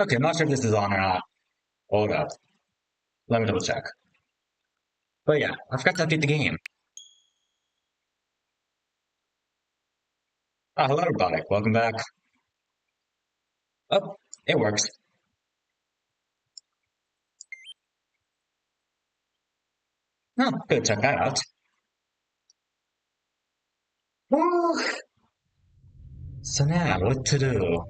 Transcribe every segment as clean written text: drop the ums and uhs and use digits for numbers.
Okay, I'm not sure if this is on or not. Hold up. Let me double check. But yeah, I forgot to update the game. Oh, hello everybody. Welcome back. Oh, it works. Oh, good. Check that out. Woo! So now, what to do?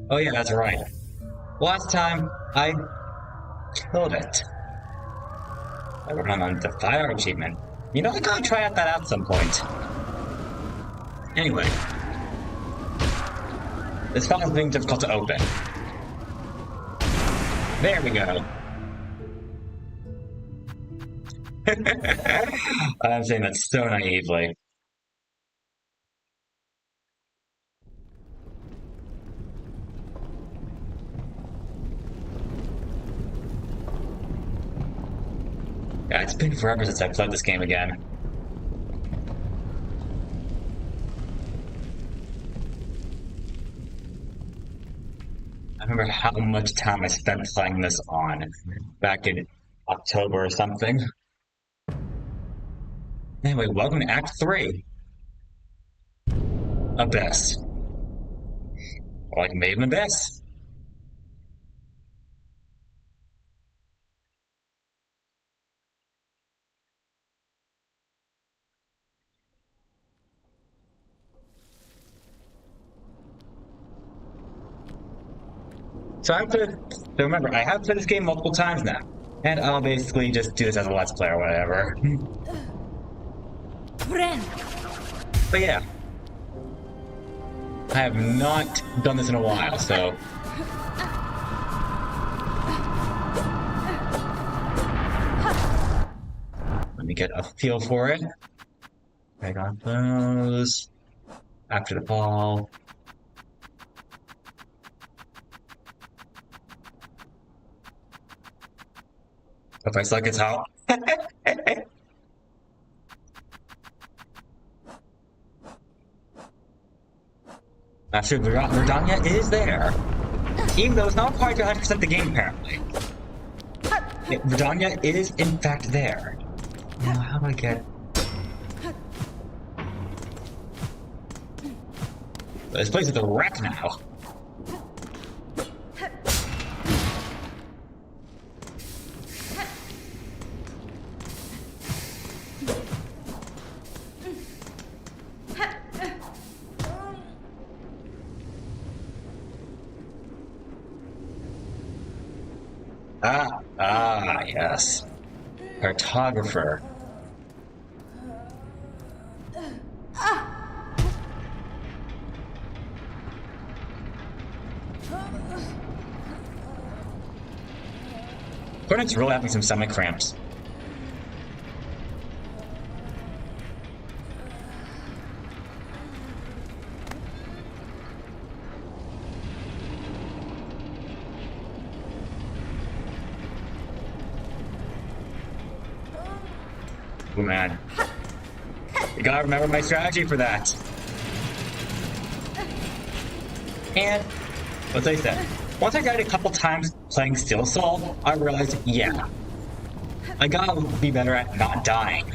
Oh yeah, that's right. Last time, I killed it. I ran on the fire achievement. You know, I gotta try out that out at some point. Anyway, this file's being difficult to open. There we go. I'm saying that so naively. Yeah, it's been forever since I played this game again. I remember how much time I spent playing this on back in October or something. Anyway, welcome to Act 3. Abyss. Or like Maiden Abyss. So remember, I have played this game multiple times now. And I'll basically just do this as a Let's Play or whatever. But yeah. I have not done this in a while, so... Let me get a feel for it. I got those. After the ball. If I suck, it's out. Actually, Verdania is there. Even though it's not quite 100% the game, apparently. Verdania is, in fact, there. Now, how do I get... This place is a wreck now. Yes. Cartographer. Coordinates really having some stomach cramps. Oh man. You gotta remember my strategy for that. And, let's face it, once I died a couple times playing Silksong, I realized, yeah, I gotta be better at not dying.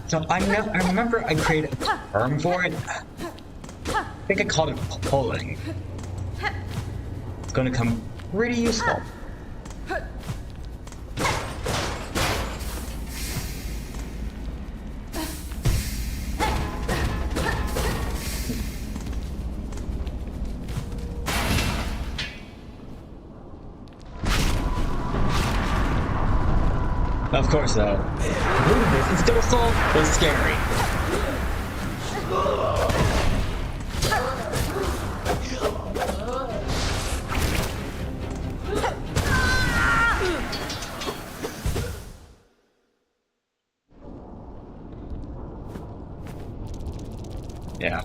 So I remember I created a term for it. I think I called it pulling. It's going to come pretty useful. Of course, though, doing this in Silksong was scary. Yeah.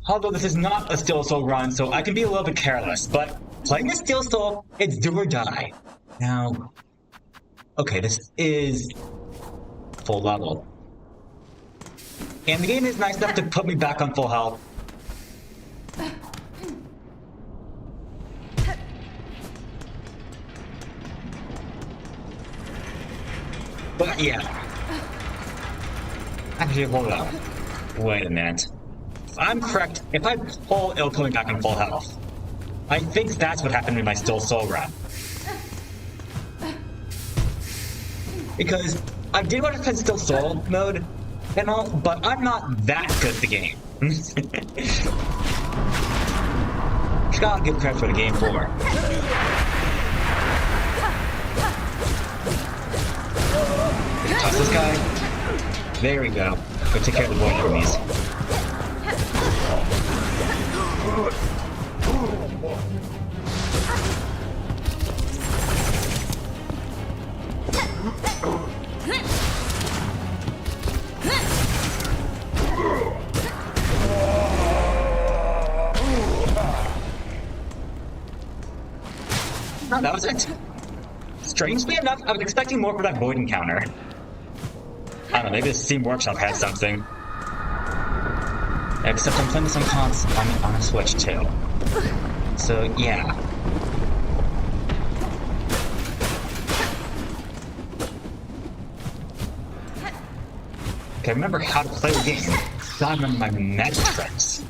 Although this is not a Silksong run, so I can be a little bit careless, but playing a Silksong, it's do or die. Now, Okay, this is full level. And the game is nice enough to put me back on full health. But yeah. Actually, hold up. Wait a minute. If I'm correct, if I pull, it'll put me back on full health. I think that's what happened in my Still Soul run. Because I did want to play Still Soul mode and all, but I'm not that good at the game. Gotta give credit for the game for. Toss this guy. There we go. Go take care of the void enemies. No, that was it. Strangely enough, I was expecting more for that void encounter. I don't know, maybe the Steam Workshop had something. Except I'm playing this on a Switch too. So, yeah. Okay, I remember how to play the game. I remember my magic tricks.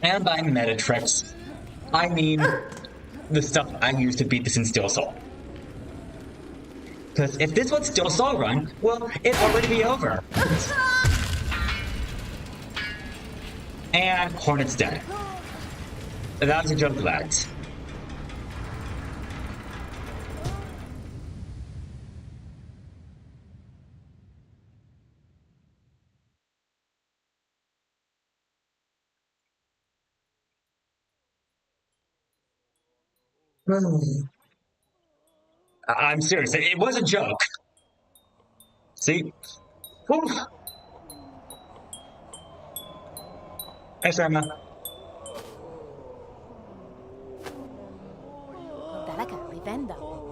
And by meta tricks, I mean the stuff I used to beat this in Still Soul. Because if this was Still Soul run, well, it'd already be over. And Hornet's dead. That was a joke, lads. I'm serious, it was a joke. See? Whew. Hey, Sarma.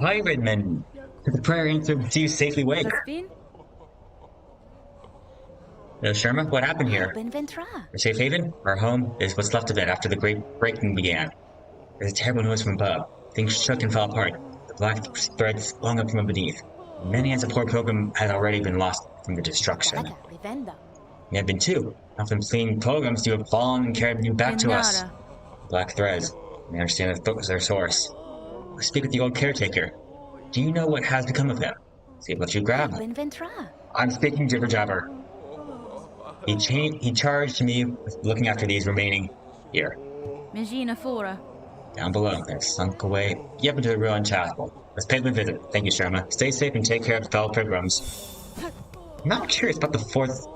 Hi, Redmond. Did the prayer answer see you safely wake? Sherma, what happened here? Our safe haven? Our home is what's left of it after the great breaking began. There's a terrible noise from above. Things shook and fell apart. The black threads sprung up from beneath. Many as a poor pilgrim had already been lost from the destruction. We had been too. Of them fleeing pilgrims who have fallen and carried you back to us. Black threads. We understand that was their source. I speak with the old caretaker. Do you know what has become of him? See what you grab. I'm speaking jibber jabber. He charged me with looking after these remaining here. Down below, they're sunk away yep into the ruined chapel. Let's pay them a visit. Thank you, Sherma. Stay safe and take care of the fellow pilgrims. I'm not curious about the fourth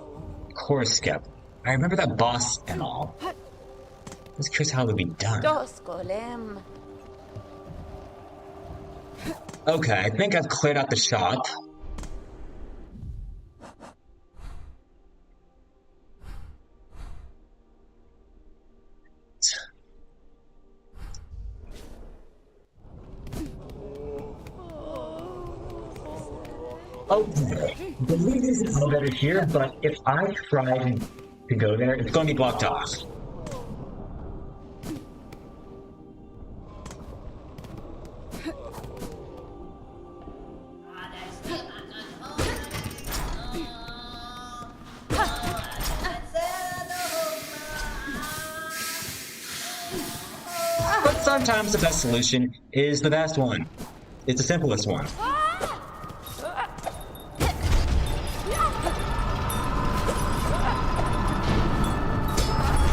chorus skip. I remember that boss and all. I was curious how it would be done. Okay, I think I've cleared out the shop. Oh, I believe there's an elevator here, but if I try to go there, it's going to be blocked off. But sometimes the best solution is the best one. It's the simplest one.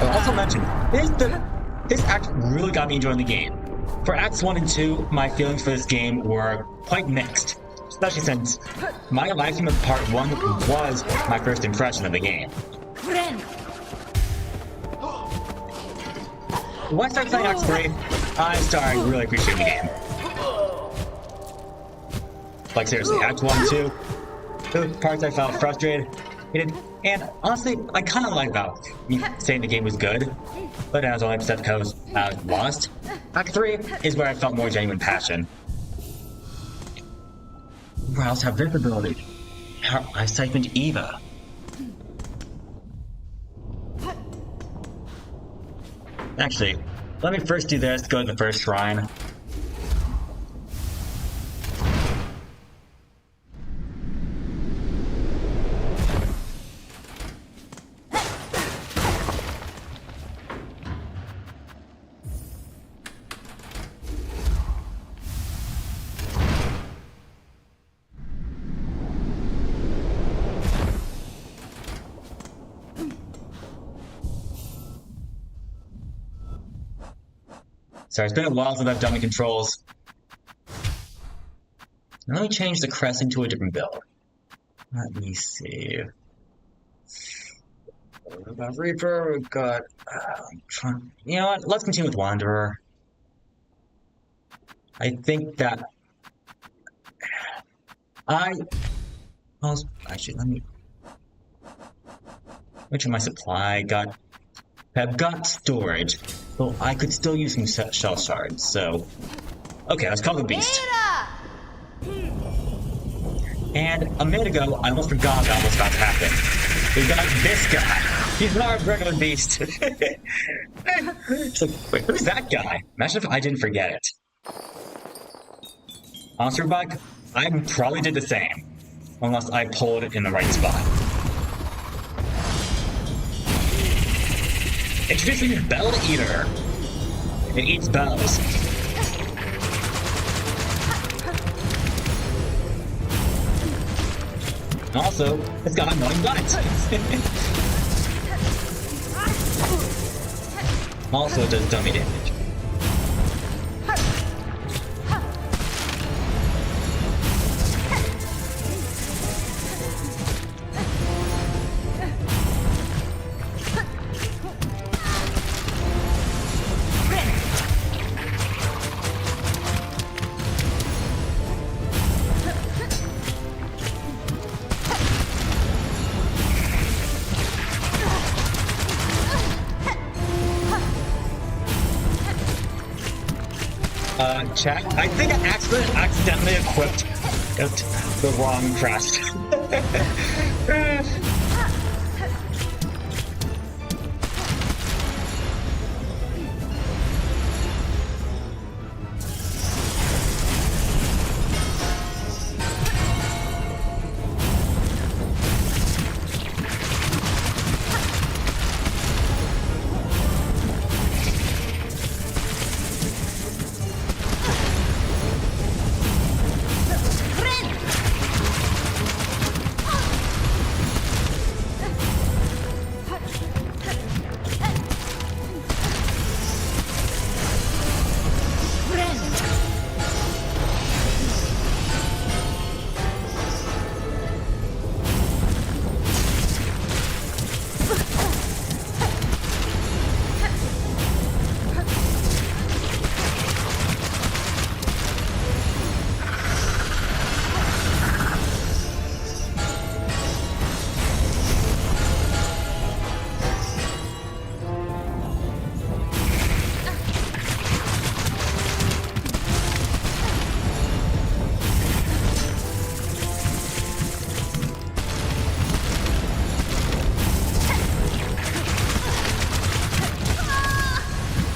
I'll also mention, this act really got me enjoying the game. For Acts 1 and 2, my feelings for this game were quite mixed, especially since my liking of Part 1 was my first impression of the game. Once I started playing Acts 3, I started really appreciating the game. Like seriously, Act 1 and 2, the parts I felt frustrated, And honestly, I kind of like about me saying the game was good, but I was only upset because I was lost. Act 3 is where I felt more genuine passion. Where else have visibility? I siphoned Eva. Actually, let me first do this, go to the first shrine. Sorry, it's been a while since I've done the controls. Let me change the crest into a different build. Let me see. We've got Reaper, we've got... you know what? Let's continue with Wanderer. I think that... Actually, let me... Which of my supply I've got storage, so I could still use some shell shards, so... Okay, let's call the beast. And a minute ago, I almost forgot that was about to happen. We got this guy. He's not a regular beast. It's like, wait, who's that guy? Imagine if I didn't forget it. Monster Bug, I probably did the same. Unless I pulled it in the right spot. Introducing Bell Eater. It eats bells. Also, it's got annoying buttons. Also, it does dummy damage. Chat, I think I accidentally equipped the wrong crest.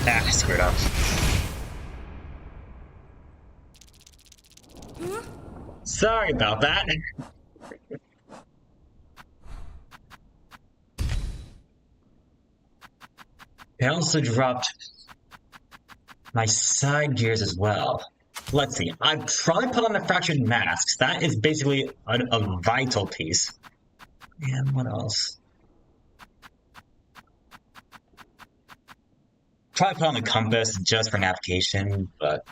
Ah, screwed up. Sorry about that. I also dropped my side gears as well. Let's see. I'd probably put on the fractured masks. That is basically a vital piece. And what else? Probably put on the compass just for navigation, but...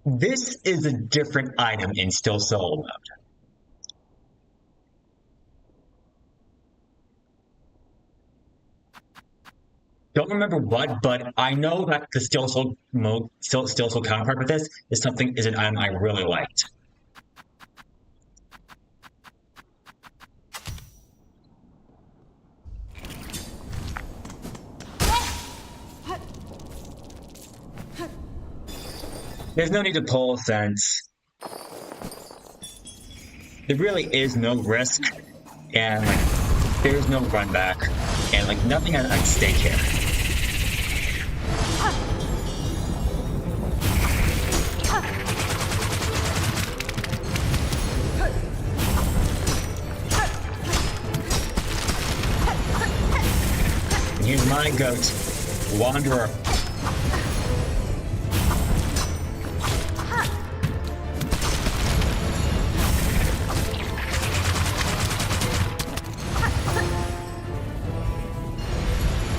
This is a different item in Still Solo mode. don't remember what, but I know that the Steel Soul counterpart with this is an item I really liked. There's no need to pull since there really is no risk, and like there's no run back, and like nothing at stake here. And here's my goat, Wanderer.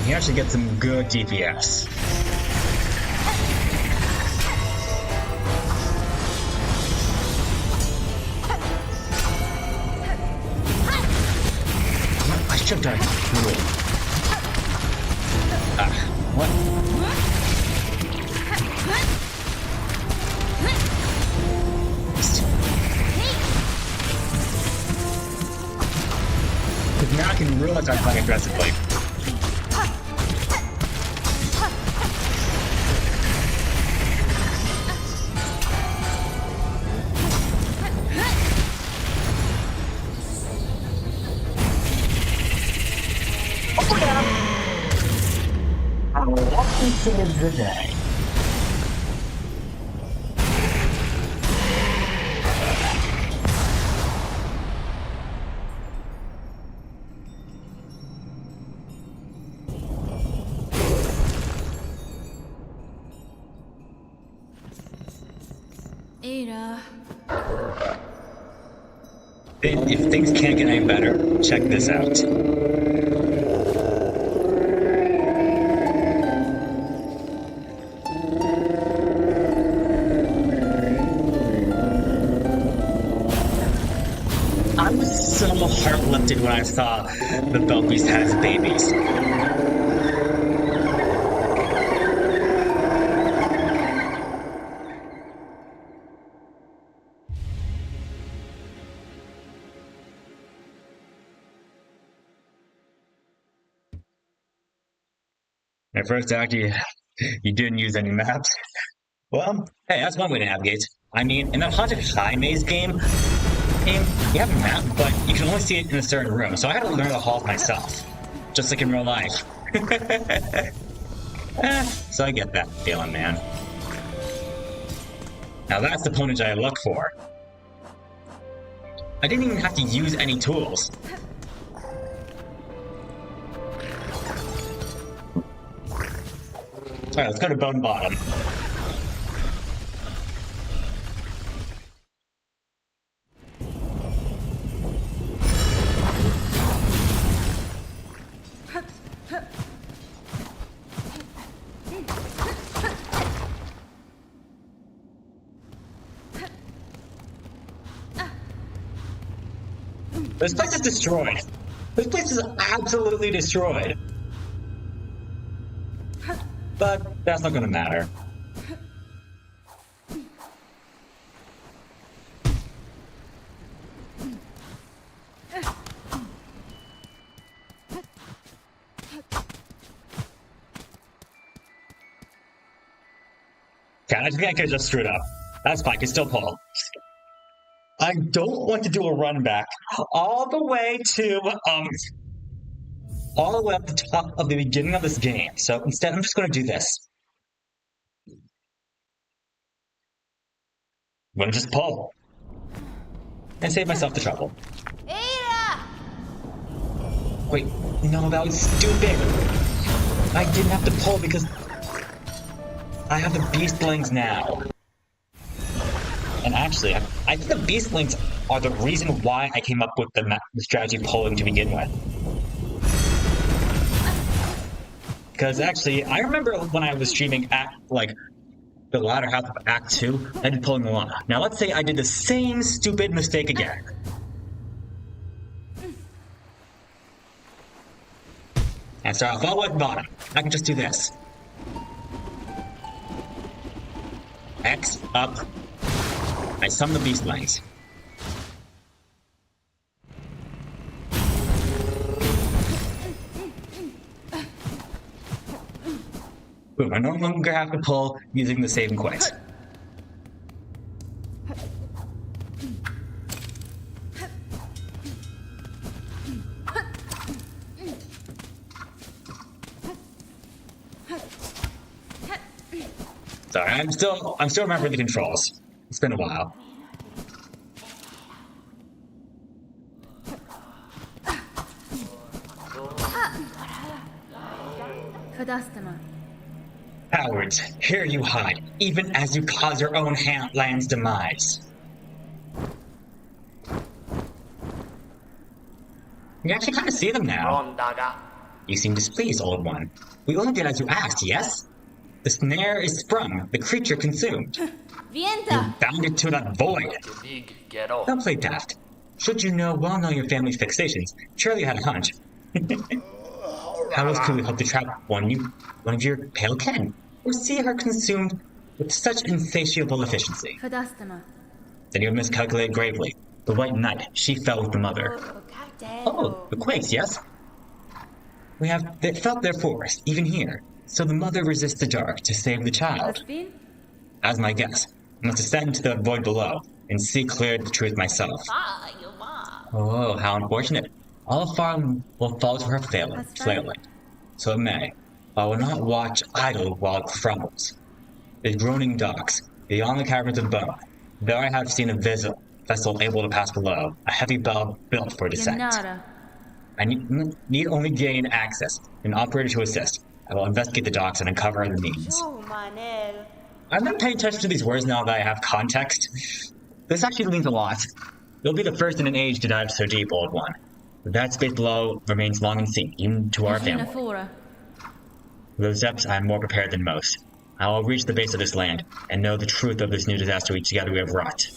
You actually get some good DPS. I should have done it. What? Because now I can really start playing aggressively. Welcome to the day. Ada. If things can't get any better, check this out. I was so heart-lifted when I saw the Belt Beast has babies. At first act, you didn't use any maps. Well, hey, that's one way to navigate. I mean, in that Haunted High Maze game, you have a map, but you can only see it in a certain room, so I had to learn the halls myself. Just like in real life. So I get that feeling, man. Now that's the ponage I look for. I didn't even have to use any tools. Alright, let's go to Bone Bottom. This place is destroyed. This place is absolutely destroyed. But that's not gonna matter. Okay, I think I could just screw it up. That's fine, I can still pull. I don't want to do a run back all the way up the top of the beginning of this game. So instead, I'm just going to do this. I'm going to just pull and save myself the trouble. Ada! Wait, no, that was stupid. I didn't have to pull because I have the Beastlings now. And actually, I think the Beastlings are the reason why I came up with the strategy of pulling to begin with. Because actually, I remember when I was streaming at, like, the latter half of Act 2, I did pulling Moana. Now let's say I did the same stupid mistake again. And start off all at bottom. I can just do this. X, up. I summon the beast lines. Boom, I no longer have to pull using the saving quest. Sorry, I'm still remembering the controls. It's been a while. Cowards, here you hide, even as you cause your own land's demise. You actually kind of see them now. You seem displeased, old one. We only did as you asked, yes? The snare is sprung, the creature consumed. You bounded to that void. Don't play daft. Should you well know your family's fixations, surely you had a hunch. How else could we hope to trap one of your pale kin, or see her consumed with such insatiable efficiency? Then you have miscalculated gravely. The White Knight, she fell with the mother. Oh, the quakes, yes? They felt their force, even here. So the mother resists the dark to save the child. As my guess, I must ascend to the void below and see clearly the truth myself. Oh, how unfortunate. All the farm will fall to her flailing. So it may. I will not watch idle while it crumbles. The groaning docks, beyond the caverns of bone. There I have seen a vessel able to pass below, a heavy bell built for descent. I need only gain access, an operator to assist. I will investigate the docks and uncover the means. I'm not paying attention to these words now that I have context. This actually means a lot. You'll be the first in an age to dive so deep, old one. That space below remains long unseen, even to our family. For those depths, I am more prepared than most. I will reach the base of this land, and know the truth of this new disaster together we have wrought.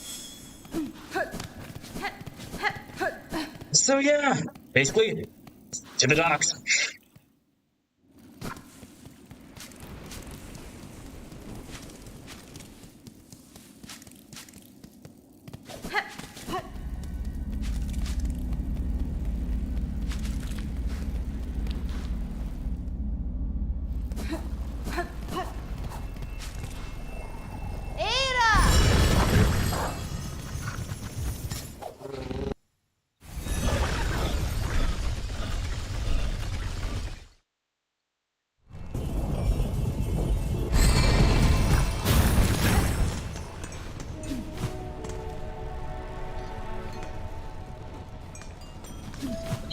So yeah, basically, to the docks.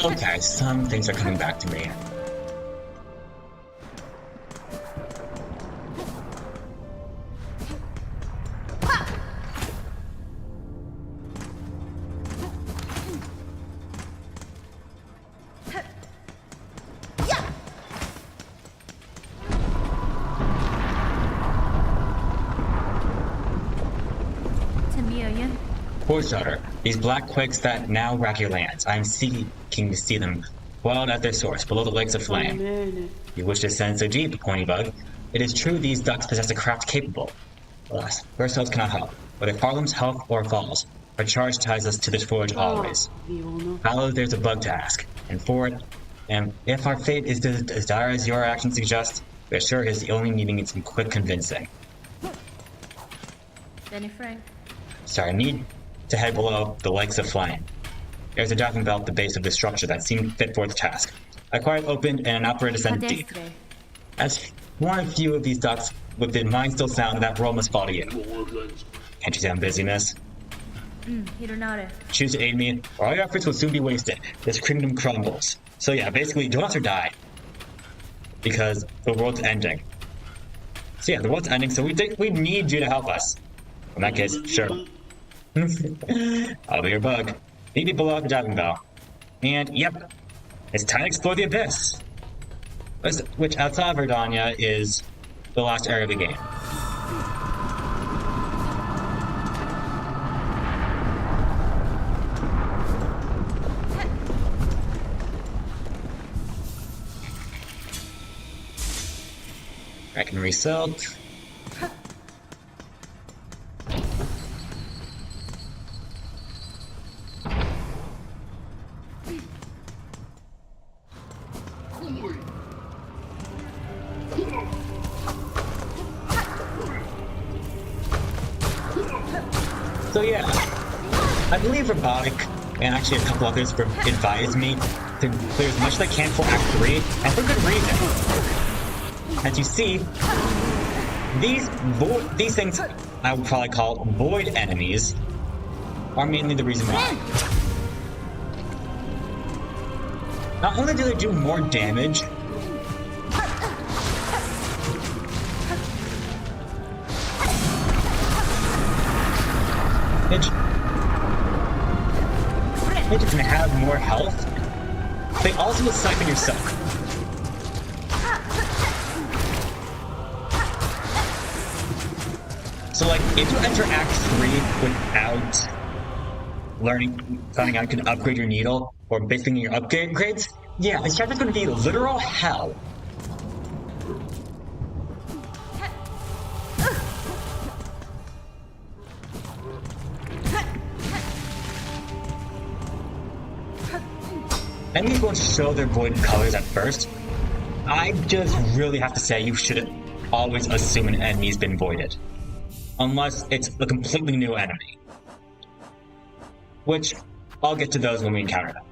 Okay, some things are coming back to me. Poor daughter, these black quakes that now rack your lands, I am seeking to see them boiled at their source, below the lakes of flame. You wish to ascend so deep, pointy bug. It is true these ducks possess a craft capable. Alas, ourselves cannot help. Whether Farlam's health or falls, our charge ties us to this forge always. Fallow, there's a bug to ask, and for it, and if our fate is as dire as your actions suggest, we are sure he is only needing some quick convincing. Benny Frank. Sorry, I need to head below the lakes of flame. There's a diving bell at the base of the structure that seemed fit for the task. I quiet opened and an operator descended deep. As one of few of these ducks with the mind still sound, that role must fall to you. Can't you say I'm busy, miss? Choose to aid me, or all your efforts will soon be wasted. This kingdom crumbles. So yeah, basically, join us or die. Because the world's ending. So yeah, the world's ending, so we need you to help us. In that case, sure. I'll be your bug. Meet me below the diving bell. And, yep, it's time to explore the abyss. Which, outside of Verdania, is the last area of the game. I can resilk. So yeah, I believe Robotic and actually a couple others advised me to clear as much as I can for Act 3, and for good reason. As you see, these things I would probably call void enemies are mainly the reason why. Not only do they do more damage, they can have more health. They also will siphon your silk. So like, if you enter Act 3 without finding out you can upgrade your needle, or basically your upgrades, yeah, this chapter's gonna be literal hell. Enemies won't show their void colors at first. I just really have to say you shouldn't always assume an enemy's been voided. Unless it's a completely new enemy. Which, I'll get to those when we encounter them.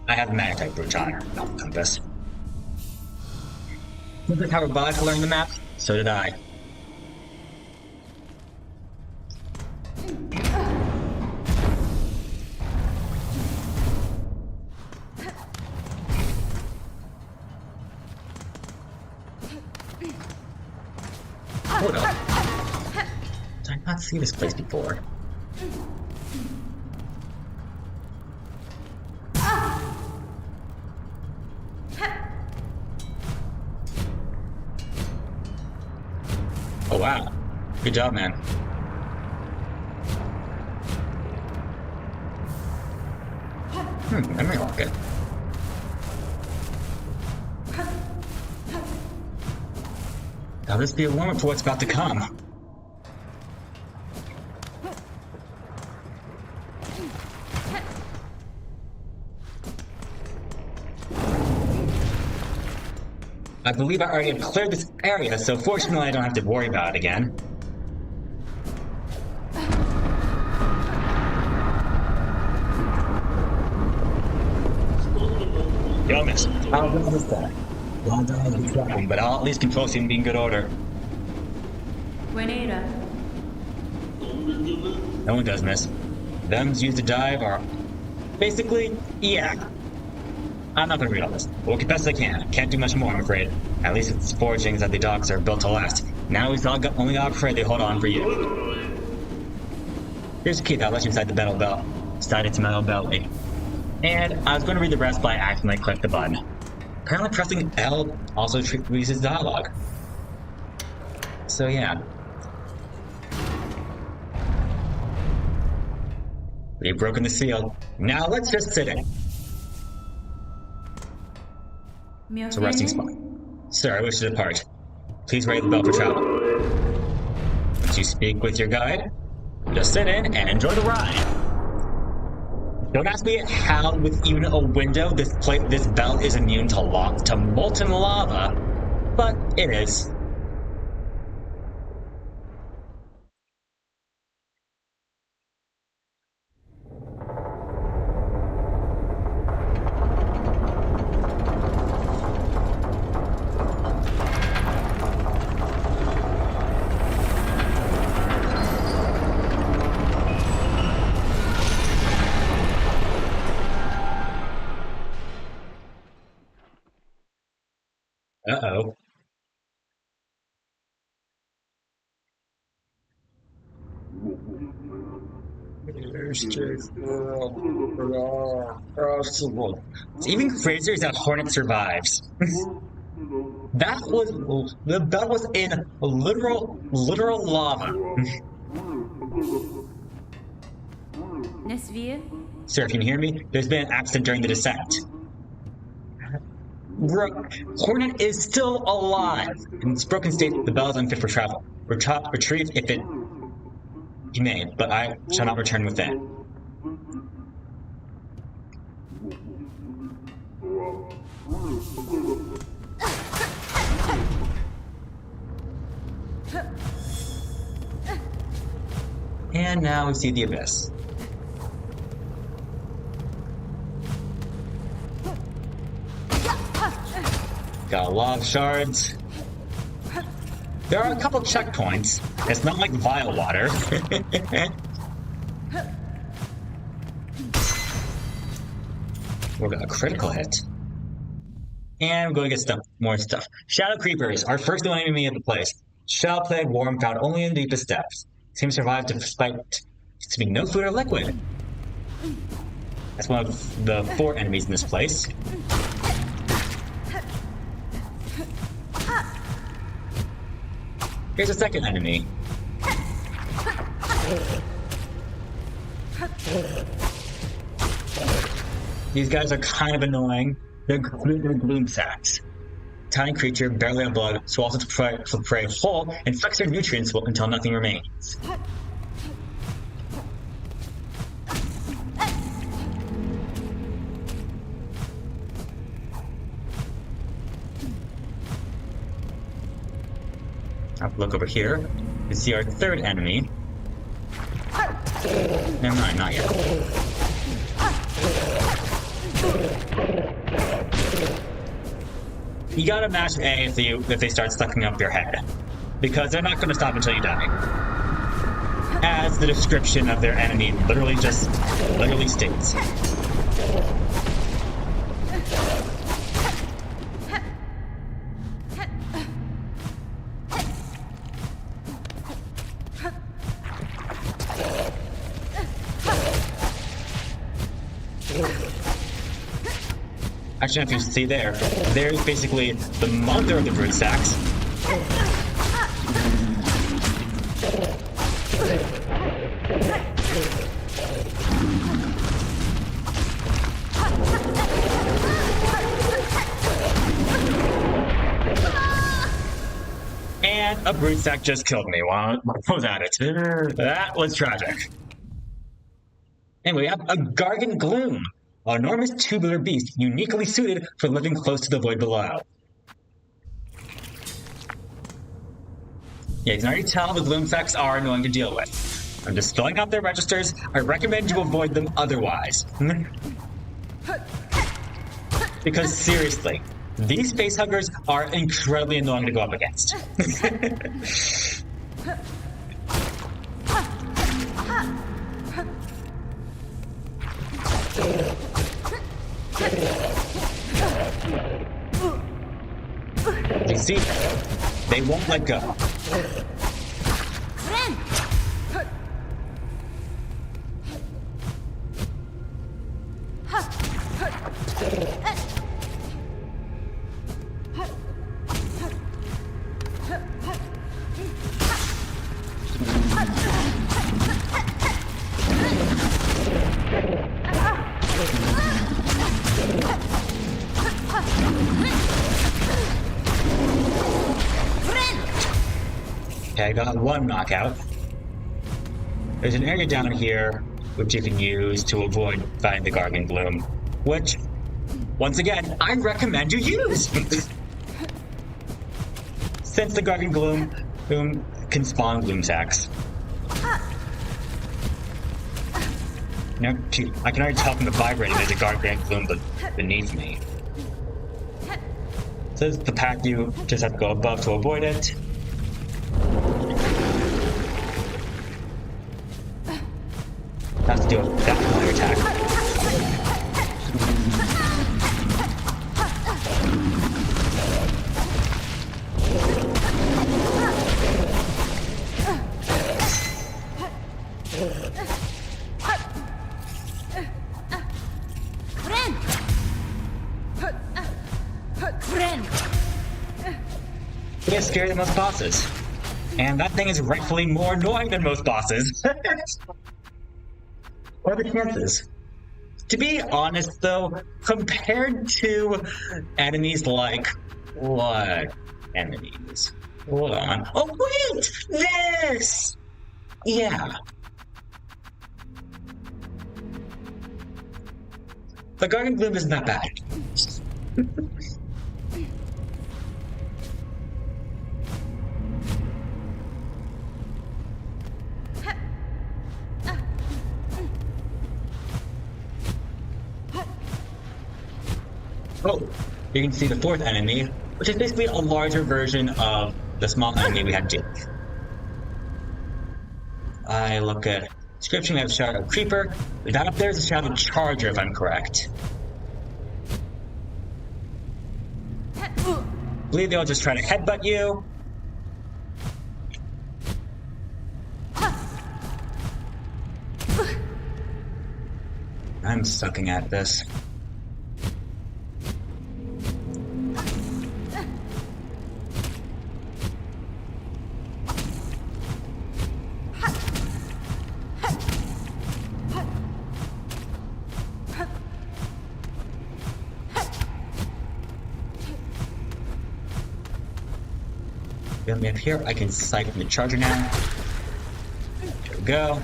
I have a Magnetype Brooch on her, not the compass. Look at how Robotic learned the map? So did I. Hold up. Did I not see this place before? Oh wow. Good job, man. Memory rocket. Now this be a warm-up for what's about to come. I believe I already have cleared this area, so fortunately I don't have to worry about it again. Yo, miss. I'll do this guy. Well done, but I'll at least control him in good order. Buenera. No one does, miss. Them's used to dive are... Basically, yeah. I'm not gonna read all this. I'll work as best as I can. Can't do much more, I'm afraid. At least its forgings at the docks are built to last. Now we've only got afraid they hold on for you. Here's a key that'll let you inside the metal belt. Inside its metal belly. And I was going to read the rest, but I accidentally clicked the button. Apparently pressing L also releases dialogue. So yeah. We've broken the seal. Now let's just sit in. It's a resting spot. Sir, I wish to depart. Please raise the bell for travel. Once you speak with your guide, just sit in and enjoy the ride. Don't ask me how, with even a window, this belt is immune to molten lava, but it is. Uh-oh. Even Fraser's that Hornet survives. The belt was in literal lava. Nesvir? Sir, if you can hear me, there's been an accident during the descent. Hornet is still alive. In its broken state, the bell is unfit for travel. Retrieve if it he may, but I shall not return with it. And now we see the abyss. Got a lot of shards. There are a couple checkpoints. It's not like Vile Water. We're got a critical hit. And we're going to get more stuff. Shadow Creepers, our first known enemy of the place. Shell-plagued worm found only in the deepest depths. Seems to survive despite consuming no food or liquid. That's one of the 4 enemies in this place. Here's a second enemy. These guys are kind of annoying. They're gloom sacks. Tiny creature, barely on blood, swallows its prey whole and sucks their nutrients until nothing remains. I'll look over here. You see our third enemy. Never mind, not yet. You gotta mash A if they start sucking up your head, because they're not gonna stop until you die. As the description of their enemy literally states. Actually, if you see there's basically the mother of the brood sacks. And a brood sack just killed me while I was at it. That was tragic. Anyway, we have a Gargant Gloom. An enormous tubular beast, uniquely suited for living close to the void below. Yeah, you can already tell the gloom sacks are annoying to deal with. I'm just filling out their registers. I recommend you avoid them otherwise. Because seriously, these facehuggers are incredibly annoying to go up against. You see, they won't let go. Okay, I got one knockout. There's an area down here which you can use to avoid fighting the Gargant Gloom, which, once again, I recommend you use! Since the Gargant Gloom can spawn gloom sacks. Now, I can already tell from the vibrating there's a Gargant Gloom beneath me. So this is the path you just have to go above to avoid it. Have to do that fire attack. They are scarier than most bosses. And that thing is rightfully more annoying than most bosses. What are the chances? To be honest, though, compared to enemies like what enemies? Hold on. Oh wait, this. Yeah, the Guardian Gloom isn't that bad. Oh, you can see the fourth enemy, which is basically a larger version of the small enemy we had to deal with. I look at description, we have Shadow Creeper. That up there is a Shadow Charger, if I'm correct. I believe they'll just try to headbutt you. I'm sucking at this. Get me up here. I can siphon the charger now. There we go.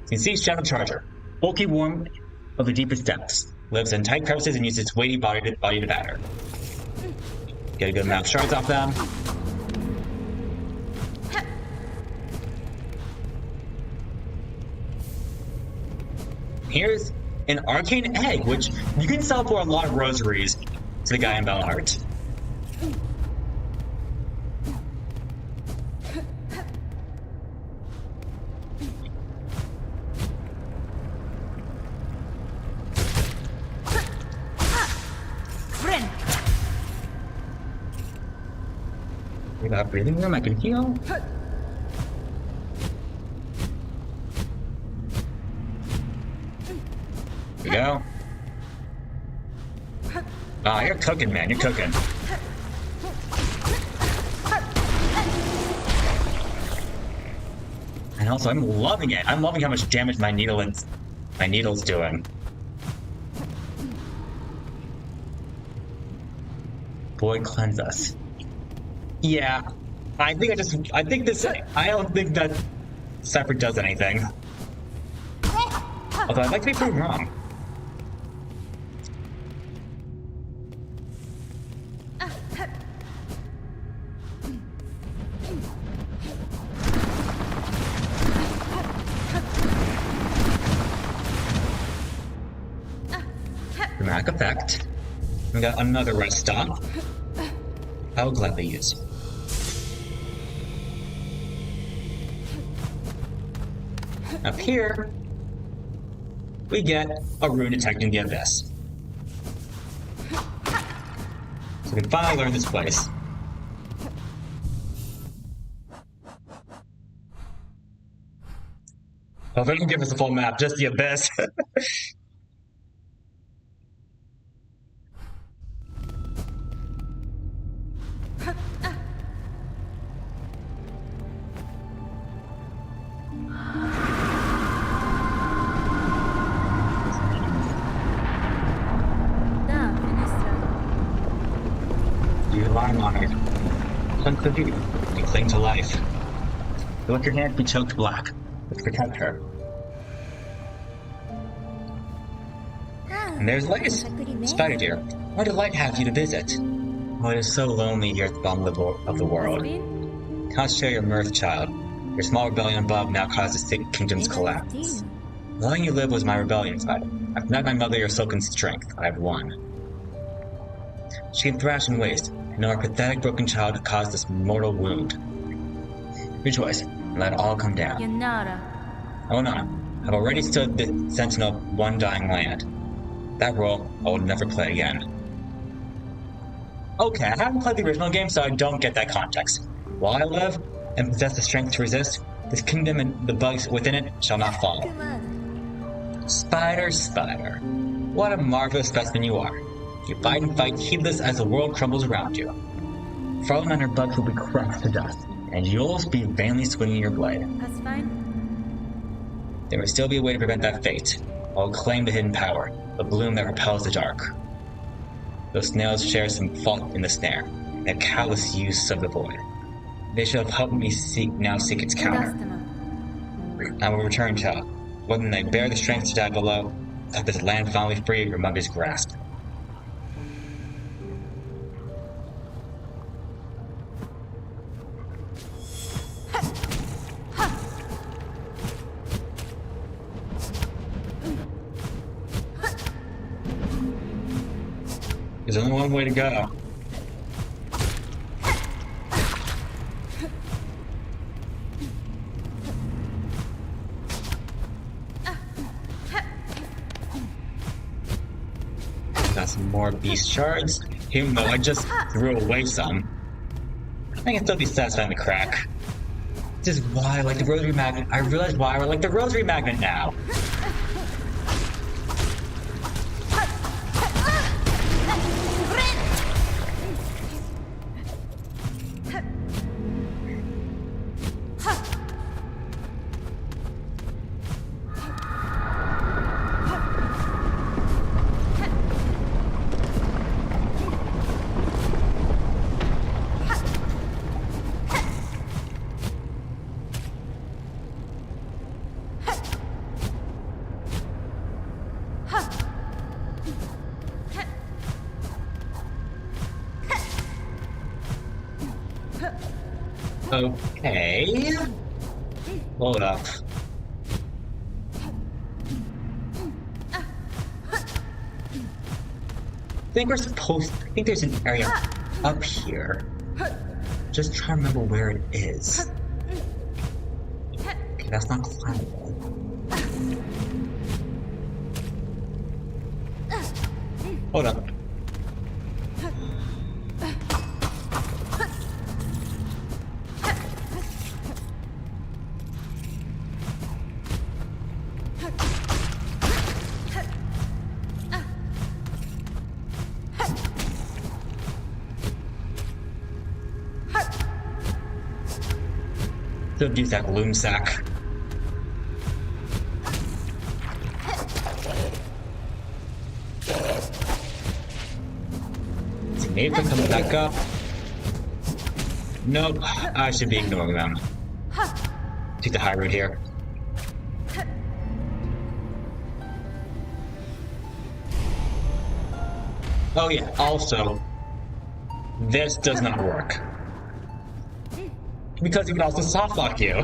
You can see Shadow Charger, bulky worm of the deepest depths, lives in tight crevices and uses its weighty body to batter. Get a good amount of shards off them. Here's an arcane egg, which you can sell for a lot of rosaries to the guy in Bellheart. We got breathing room, I can heal. Here we go. Ah, you're cooking, man. You're cooking. And also, I'm loving it. I'm loving how much damage my needle's doing. Boy, cleanse us. Yeah, I don't think that Separate does anything. Although I'd like to be proven wrong. Dramatic effect. We got another rest stop. I will gladly use. Up here, we get a rune detecting the abyss. So we can finally learn this place. Oh, they don't give us a full map, just the abyss. You rely on it. Cling to you. You cling to life. You let your hand be choked black. Let's protect her. And there's Lace. Spider dear, what a delight have you to visit. Oh, it is so lonely here at the bottom of the world. Can't share your mirth, child. Your small rebellion above now causes the kingdom's collapse. Letting you live was my rebellion, Spider. I've met my mother your silken strength. I have won. She can thrash and waste, and our pathetic broken child caused this mortal wound. Rejoice, and let it all come down. Oh no, I've already stood the sentinel of one dying land. That role I will never play again. Okay, I haven't played the original game, so I don't get that context. While I live and possess the strength to resist, this kingdom and the bugs within it shall not fall. Spider, Spider, what a marvelous specimen you are. You fight and fight, heedless as the world crumbles around you. Falling on her bugs will be crushed to dust, and you'll be vainly swinging your blade. That's fine. There may still be a way to prevent that fate. I'll claim the hidden power, the bloom that repels the dark. Those snails share some fault in the snare, and a callous use of the void. They should have helped me seek its counter. I will return to when they bear the strength to die below, let this land finally free from Mugger's grasp. There's only one way to go. Got some more beast shards, even though I just threw away some. I can still be satisfied in the crack. This is why I like the rosary magnet. I realize why I like the rosary magnet now. Okay. Hold up. I think there's an area up here. Just trying to remember where it is. Okay, that's not climbable. Hold up. Still use that loom sack. See, maybe if coming back up. Nope, I should be ignoring them. Take the high road here. Oh yeah, also, this does not work. Because it can also softlock you.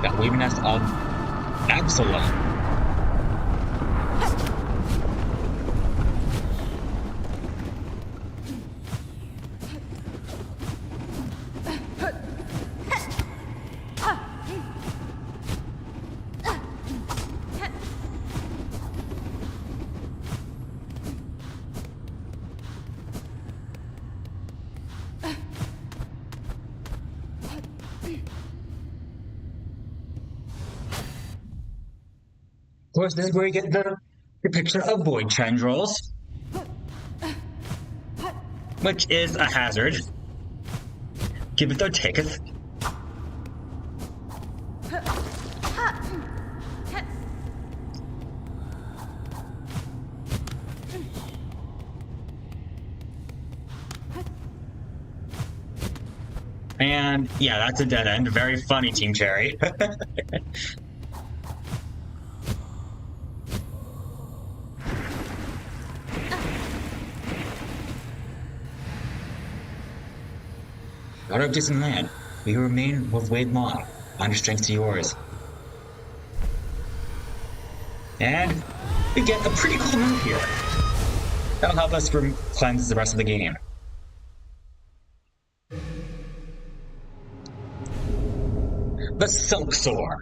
That weaving nest of Absalom. Of course, this is where you get the picture of void tendrils, which is a hazard. Give it or taketh. And yeah, that's a dead end. Very funny, Team Cherry. Daughter of distant land, we who remain will wade long, bind your strength to yours. And we get a pretty cool move here. That'll help us cleanse the rest of the game. The Silksong.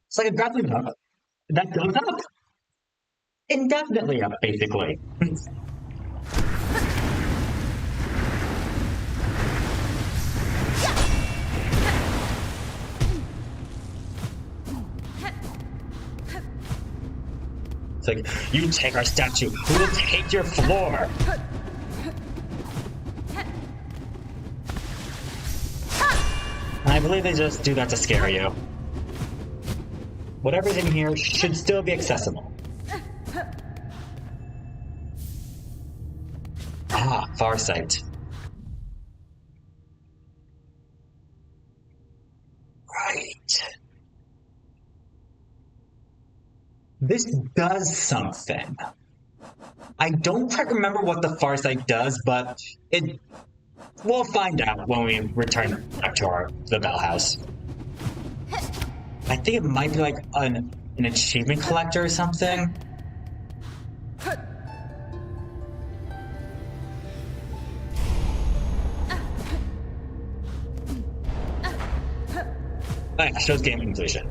It's like a grappling hook that goes up. Indefinitely up, basically. It's like, you take our statue, we will take your floor! believe they just do that to scare you. Whatever's in here should still be accessible. Ah, Farsight. Right. This does something. I don't quite remember what the Farsight does, but we'll find out when we return back to the Bell House. I think it might be like an achievement collector or something. Oh yeah, shows game completion.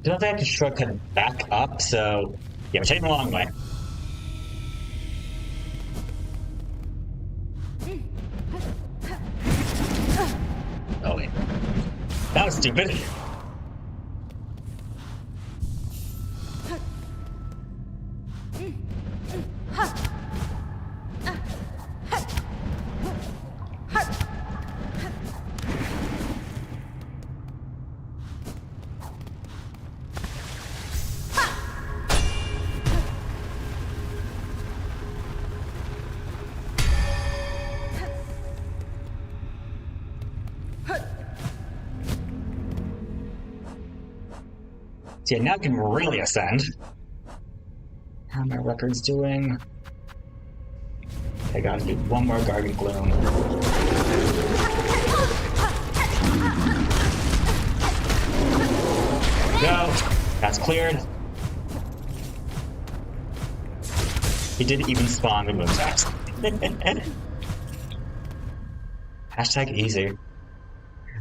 Don't think I can shortcut back up, so yeah, we're taking the long way. Oh wait. That was stupid. So yeah, now I can really ascend. How are my records doing? I gotta do one more Garden Gloom. Go! That's cleared. He didn't even spawn the moonstacks. Hashtag easy.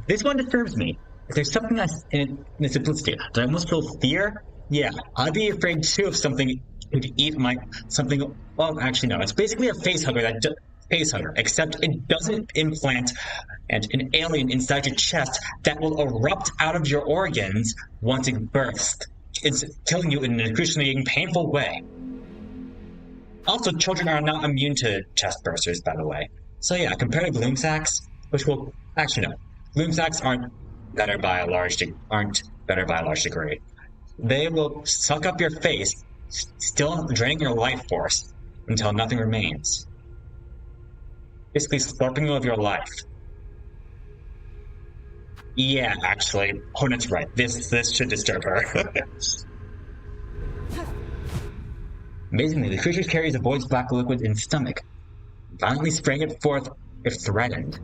This one disturbs me. If there's something that's in the simplicity, do I almost feel fear? Yeah, I'd be afraid too if something could eat something. Well, actually, no. It's basically a face hugger except it doesn't implant an alien inside your chest that will erupt out of your organs once it bursts. It's killing you in an excruciating, painful way. Also, children are not immune to chest bursters, by the way. So yeah, compared to gloom sacks, which will actually no, gloom sacks aren't better by a large degree. They will suck up your face, still draining your life force until nothing remains. Basically, slurping you of your life. Yeah, actually, Hornet's right. This should disturb her. Amazingly, the creature carries a void's black liquid in its stomach, violently spraying it forth if threatened.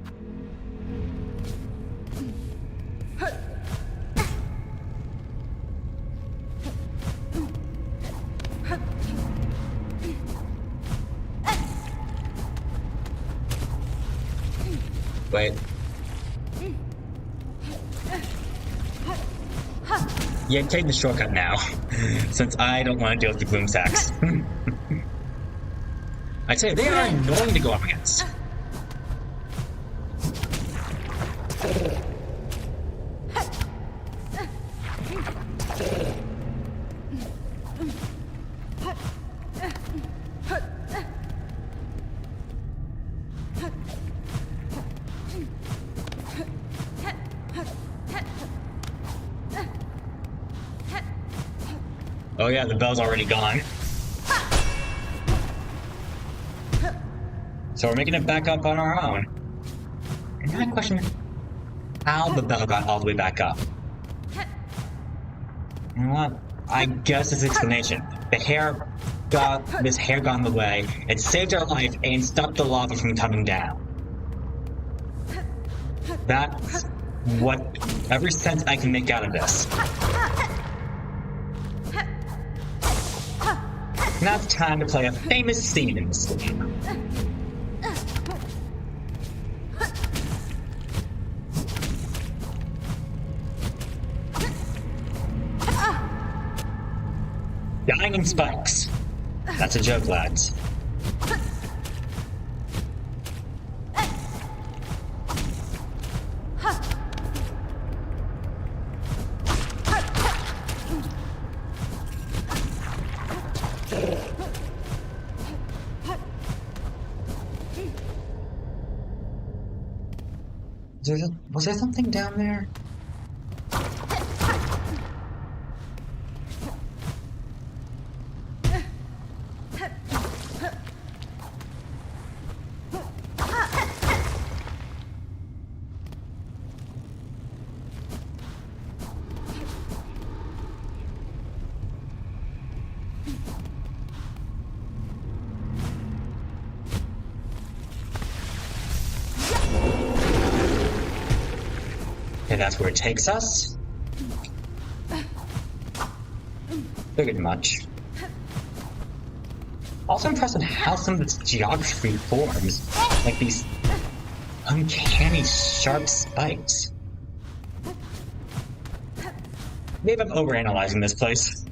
Wait. Yeah, take the shortcut now, since I don't want to deal with the gloom sacks. I tell you, they are annoying to go up against. Oh yeah, the bell's already gone. So we're making it back up on our own. And now I question how the bell got all the way back up. You know what? I guess it's explanation. This hair got in the way. It saved our life and stopped the lava from coming down. That's every sense I can make out of this. Now it's time to play a famous scene in this game. Dying in spikes. That's a joke, lads. Was there something down there? Okay, that's where it takes us. Figured much. Also impressed with how some of its geography forms, like these uncanny sharp spikes. Maybe I'm overanalyzing this place.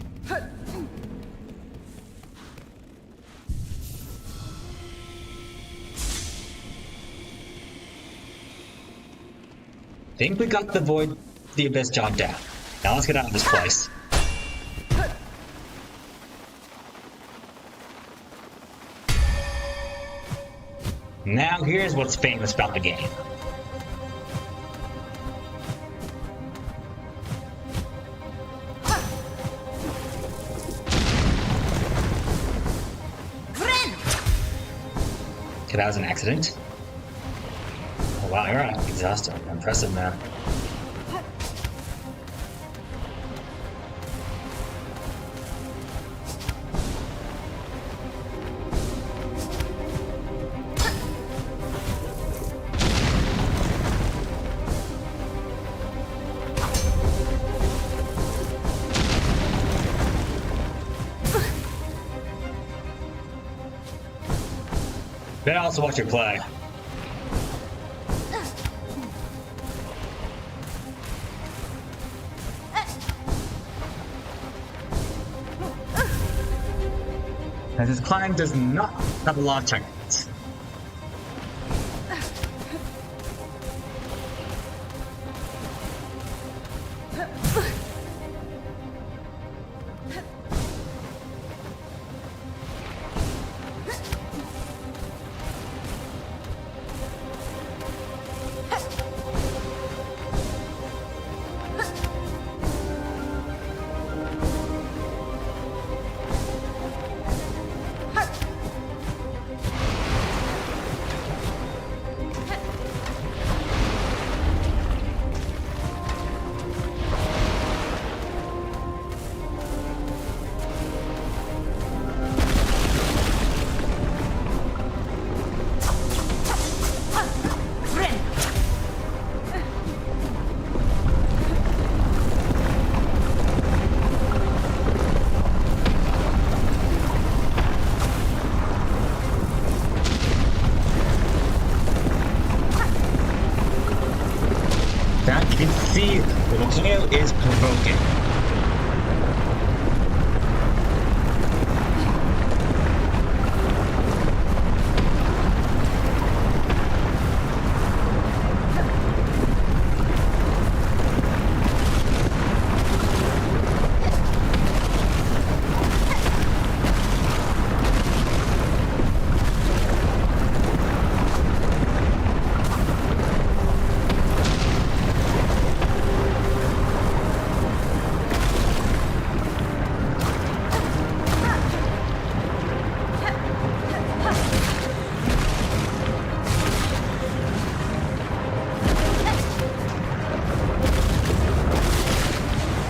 Think we got the abyss job down. Now let's get out of this place. Now here's what's famous about the game. Okay, that was an accident. Oh wow, you're exhausted. Impressive, man. Then also watch you play. As this climb does not have a lot of checkpoints. That you can see the volcano is provoking.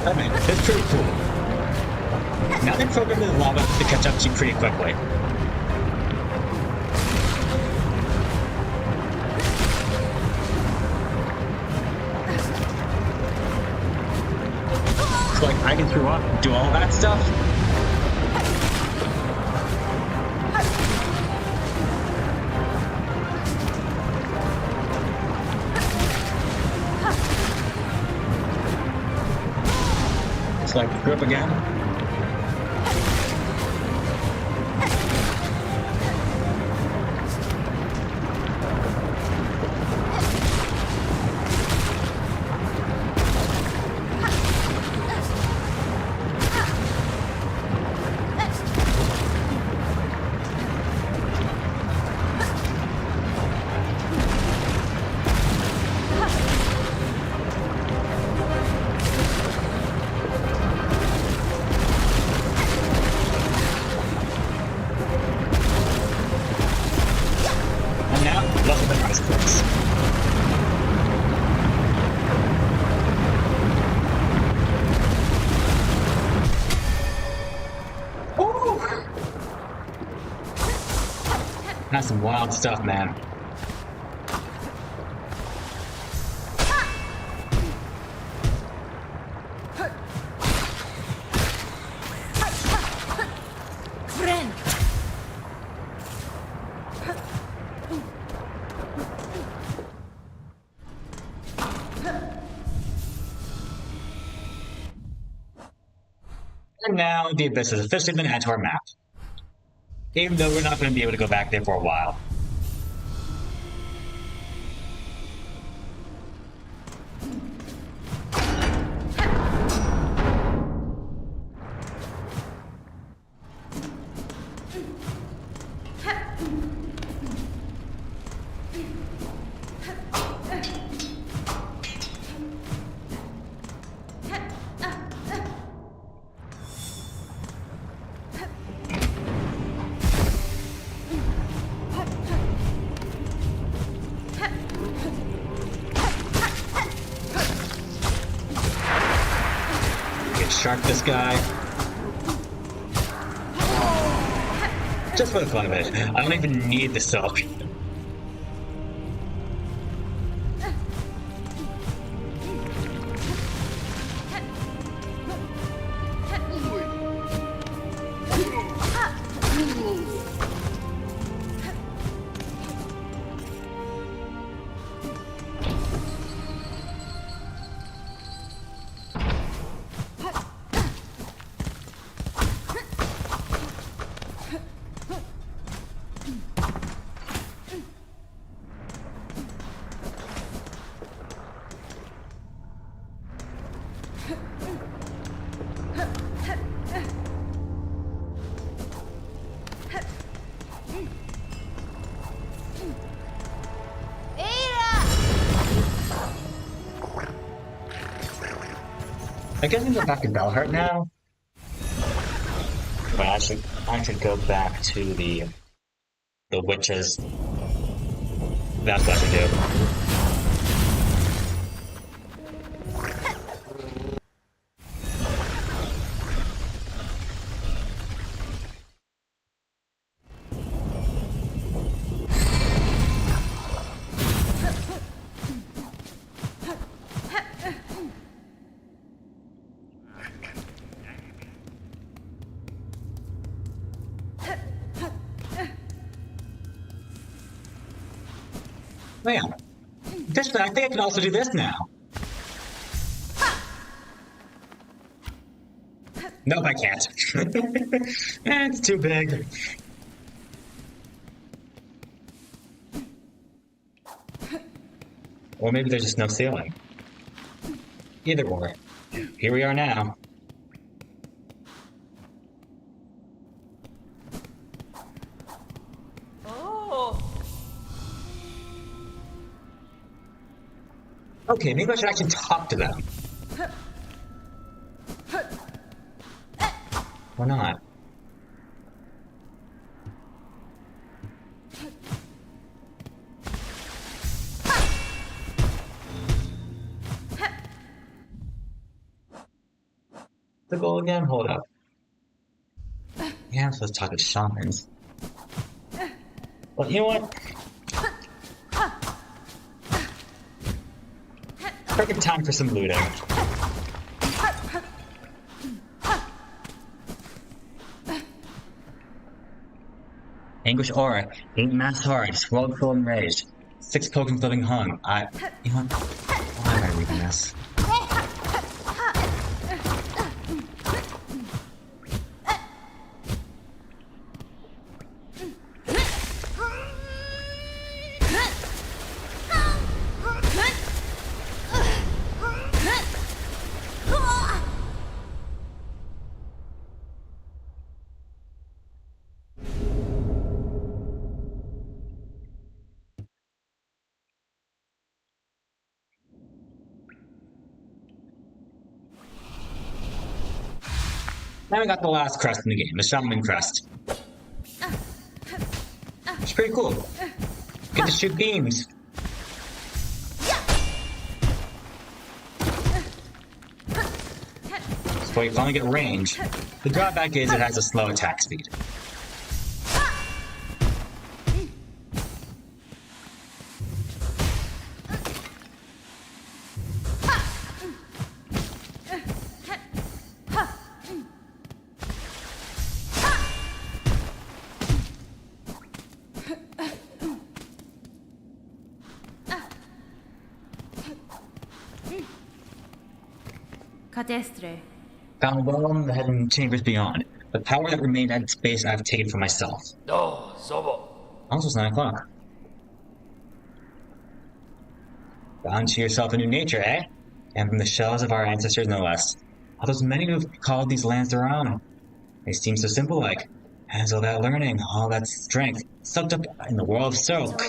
I mean, it's pretty cool. Now they programmed the lava to catch up to you pretty quickly. So like, I can throw up and do all that stuff. Like grip again. Look at this place. Ooh! That's some wild stuff, man. Friend. And now the abyss has officially been added to our map. Even though we're not going to be able to go back there for a while. Shark this guy. Just for the fun of it. I don't even need the silk. I guess I can go back to Belhart now. But I should go back to the witches. That's what I should do. Man, I think I can also do this now. Nope, I can't. It's too big. Or maybe there's just no ceiling. Either or. Here we are now. Okay, maybe I should actually talk to them. Or not. The goal again? Hold up. Yeah, I'm supposed to talk to shamans. Well, you know what? Perfect time for some looting. Anguish aura, 8 mass hard, swelled full enraged, 6 tokens living hung. You know what? Why am I reading this? Now we got the last crest in the game, the Shaman crest. It's pretty cool. Get to shoot beams! Before you finally get range. The drawback is it has a slow attack speed. Cadestre. Found well in the hidden chambers beyond. The power that remained at space I've taken for myself. Oh, Zobo. Almost 9 o'clock. Found to yourself a new nature, eh? And from the shells of our ancestors, no less. All those many who have called these lands their own. They seem so simple, like, has all that learning, all that strength, sucked up in the world of Silk.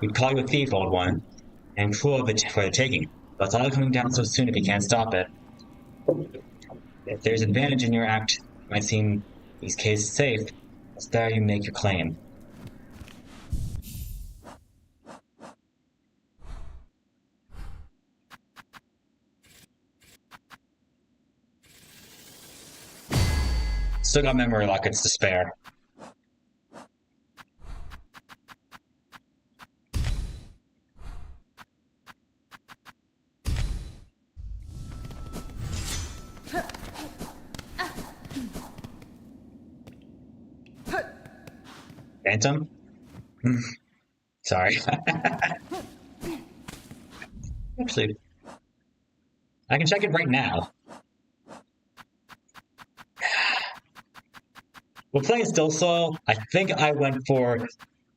We'd call you a thief, old one, and cruel for the taking. But it's all coming down so soon if you can't stop it. If there's advantage in your act, it might seem these cases safe. It's there you make your claim. Still got memory lockets to spare. Phantom? Sorry. Actually, I can check it right now. We're playing Silksong. I think I went for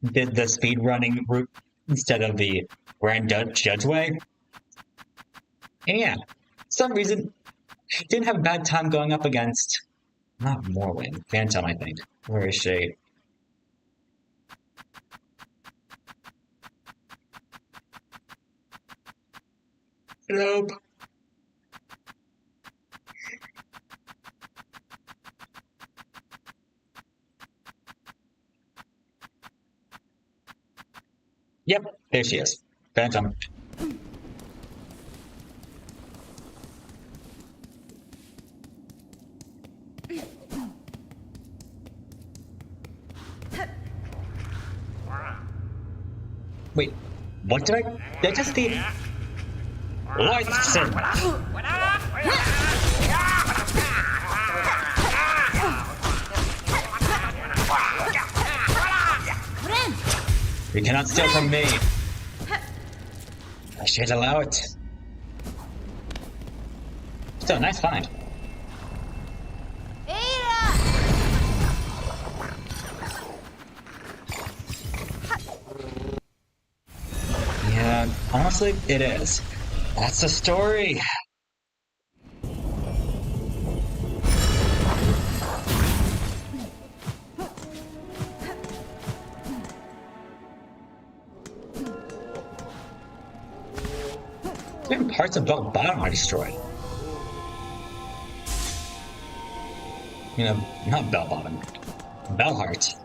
the speed running route instead of the Grand Judge way. And yeah, for some reason, I didn't have a bad time going up against, not Morwen, Phantom, I think. Where is she? Nope. Yep, there she is. Phantom. Wait, what did I just see? Lightson! You cannot steal from me. I shan't allow it. Still, nice find. Yeah, honestly, it is. That's the story. Even parts of Bell Bottom are destroyed. You know, not Bell Bottom. Bellheart.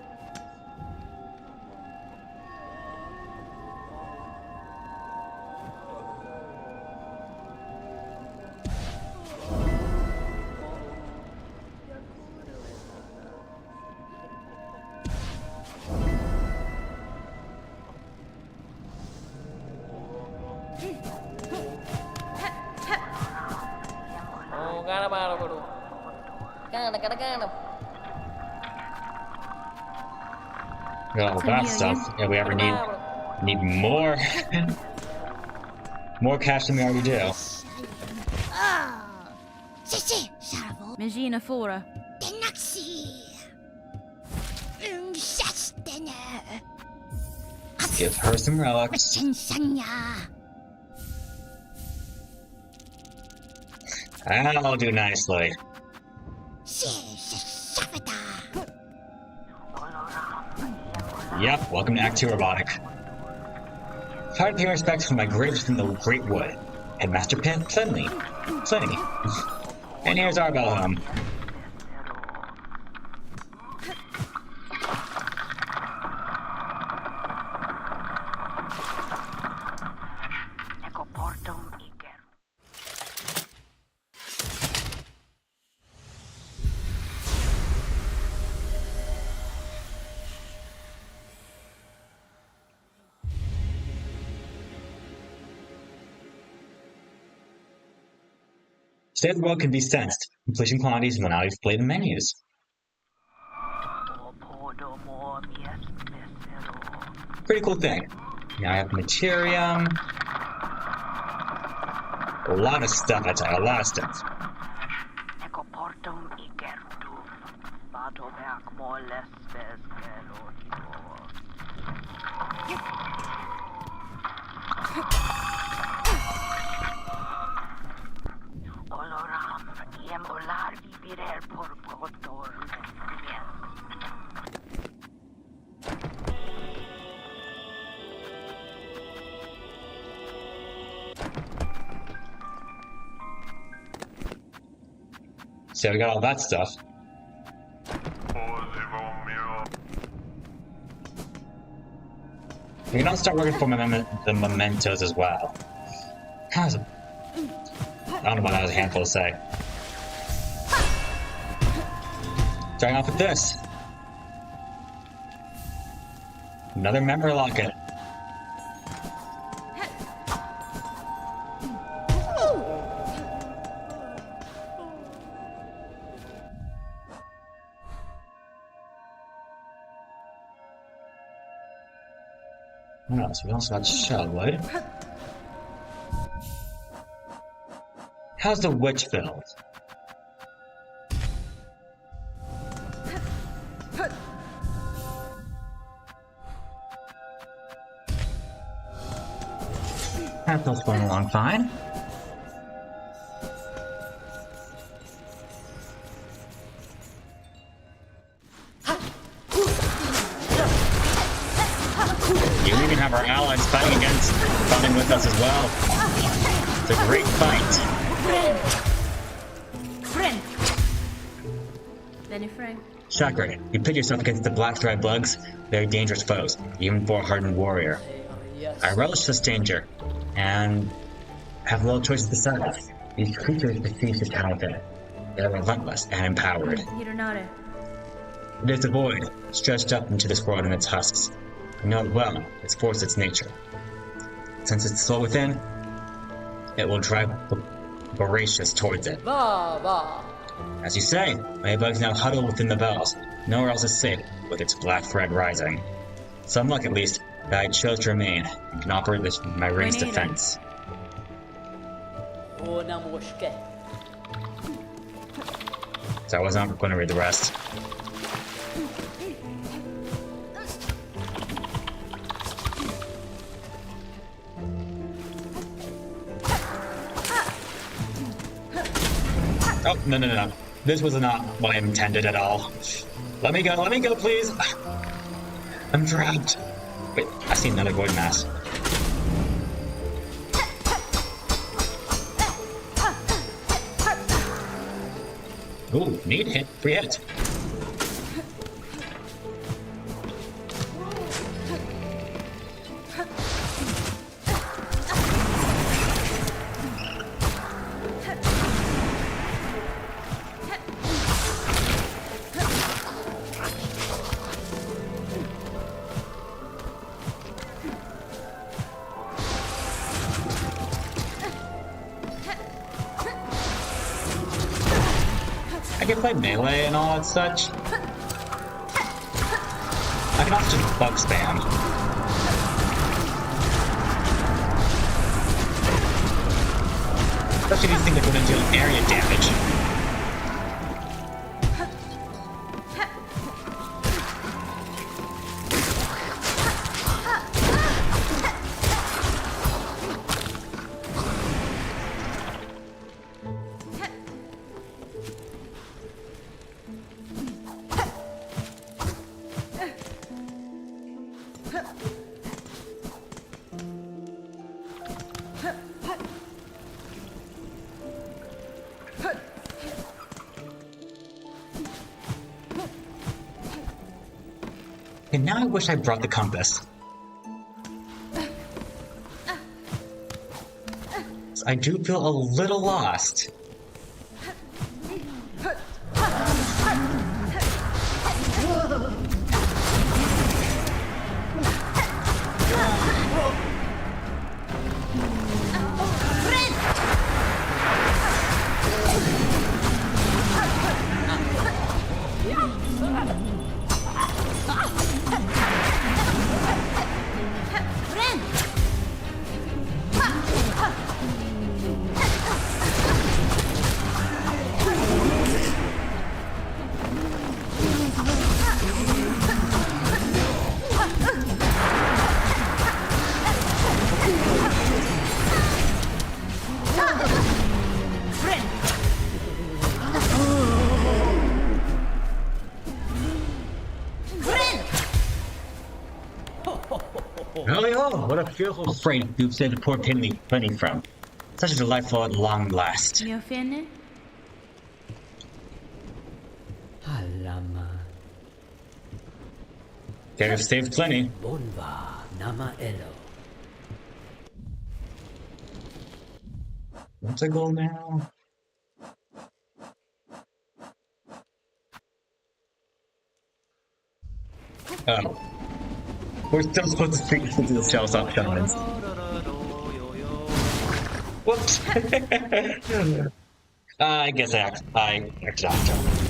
Oh, that stuff. Yeah, we ever need more more cash than we already do. Megina Fora. Give her some relics. That'll do nicely. Yep, welcome to Act 2 Robotic. Try to pay respects for my graves from the Great Wood. Headmaster Plenty. And here's our bell home. state of the world can be sensed. Completion quantities will now display the menus. Pretty cool thing. Now I have materium. A lot of stuff, I tell you, a lot of stuff. So we got all that stuff. We can now start working for the mementos as well. I don't know why that was a handful to say. Starting off with this. Another memory locket. What else? We also got shellwood. How's the witch build? That build's going along fine. You even have our allies fighting with us as well. It's a great fight. Friend. Any friend? Chakra, you pit yourself against the black thread bugs. They're dangerous foes, even for a hardened warrior. I relish this danger, and have little choice to decide. These creatures besiege the talented. They're relentless and empowered. It is the void, stretched up into this world in its husks. I know it well, its force, its nature. Since it's slow within, it will drive voracious towards it. As you say, my bugs now huddle within the bells. Nowhere else is safe, with its black thread rising. Some luck, at least, that I chose to remain and can operate my ring's defense. So I wasn't going to read the rest. Oh, no. This was not what I intended at all. Let me go, please! I'm trapped. Wait, I see another void mass. Ooh, neat hit, free hit. I can play melee and all that such. I can also just bug spam. Especially these things that go into area damage. And now I wish I brought the compass. I do feel a little lost. Oh, what a fearful freight you've saved poor Penny from. Such a delightful at long last. Mio fene? Alama. They have saved plenty. Bonva nama elo. What's our goal now? Oh. We're still supposed to speak to the shells off shamans. Whoops. I guess I acted off.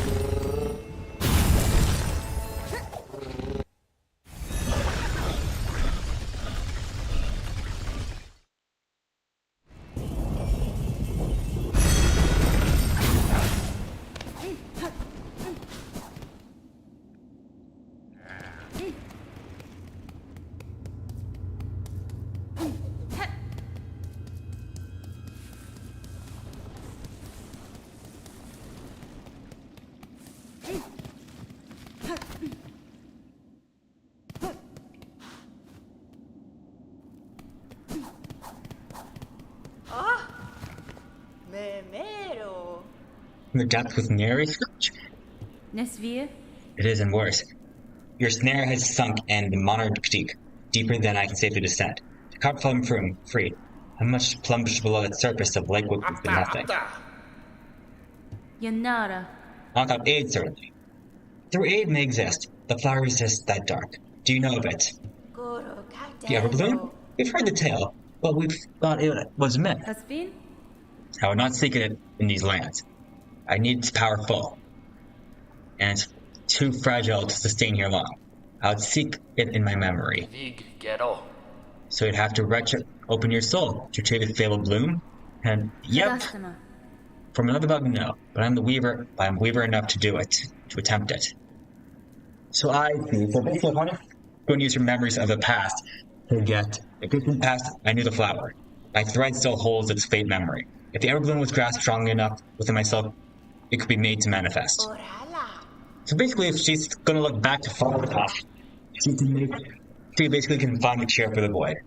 The depth was nary scratch. Nesvia? It is, and worse. Your snare has sunk and the monarch deep, deeper than I can safely descend. To carp from free, I must plunge below the surface of lake with nothing. Yanara. Without aid, certainly. Through aid may exist, the flower resists that dark. Do you know of it? The Everbloom? We've heard the tale, but we thought it was myth. Hasbin? I would not seek it in these lands. I need its power full, and it's too fragile to sustain here long. I would seek it in my memory. So you'd have to open your soul to retrieve its fabled bloom, and yep, from another bug, no. But I'm the weaver. But I'm weaver enough to do it, to attempt it. So basically, I'm going to use your memories of the past to get. In the past, I knew the flower. My thread still holds its fate memory. If the Everbloom was grasped strongly enough within myself, it could be made to manifest. So basically, if she's going to look back to Falcon, she basically can find the cure for the void.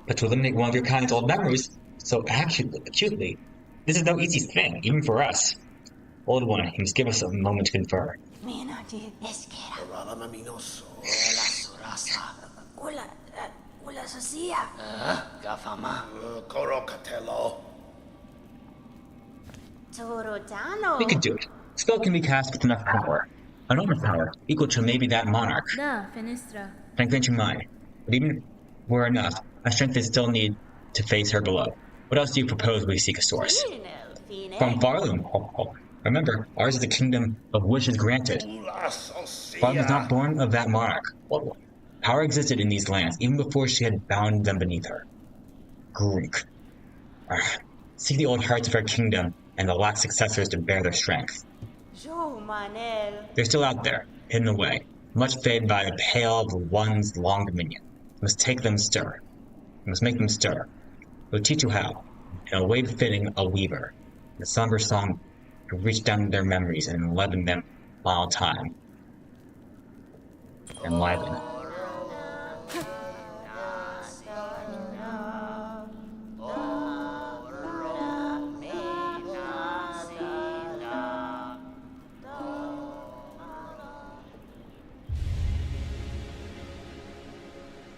But to eliminate one of your kind's old memories so acutely, this is no easy thing, even for us. Old one, you must give us a moment to confer. We could do it. A spell can be cast with enough power. Enormous power, equal to maybe that monarch. Da, Fenestra. Strength in mine. But even if we're enough, my strength is still need to face her below. What else do you propose we seek a source? From Farloom. Remember, ours is the kingdom of wishes granted. Farloom was not born of that monarch. Power existed in these lands even before she had bound them beneath her. Greek. Seek the old hearts of her kingdom and the last successors to bear their strength. They're still out there, hidden away, much fed by the pale of one's long dominion. You must take them stir. You must make them stir. We'll teach you how, in a way befitting a weaver. The somber song to reach down their memories and enliven them while time. Enliven.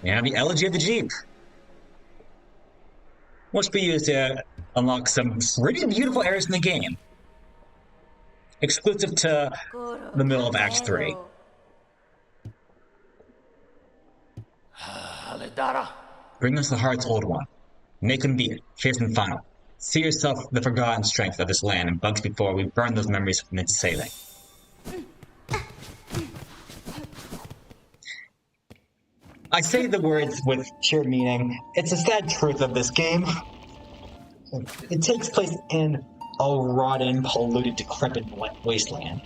And the Elegy of the Jeep, which be used to unlock some pretty beautiful areas in the game, exclusive to the middle of Act 3. Bring us the heart's old one. Make them beat, fierce and final. See yourself the forgotten strength of this land and bugs before we burn those memories from its sailing. I say the words with sheer meaning. It's a sad truth of this game. It takes place in a rotten, polluted, decrepit wasteland.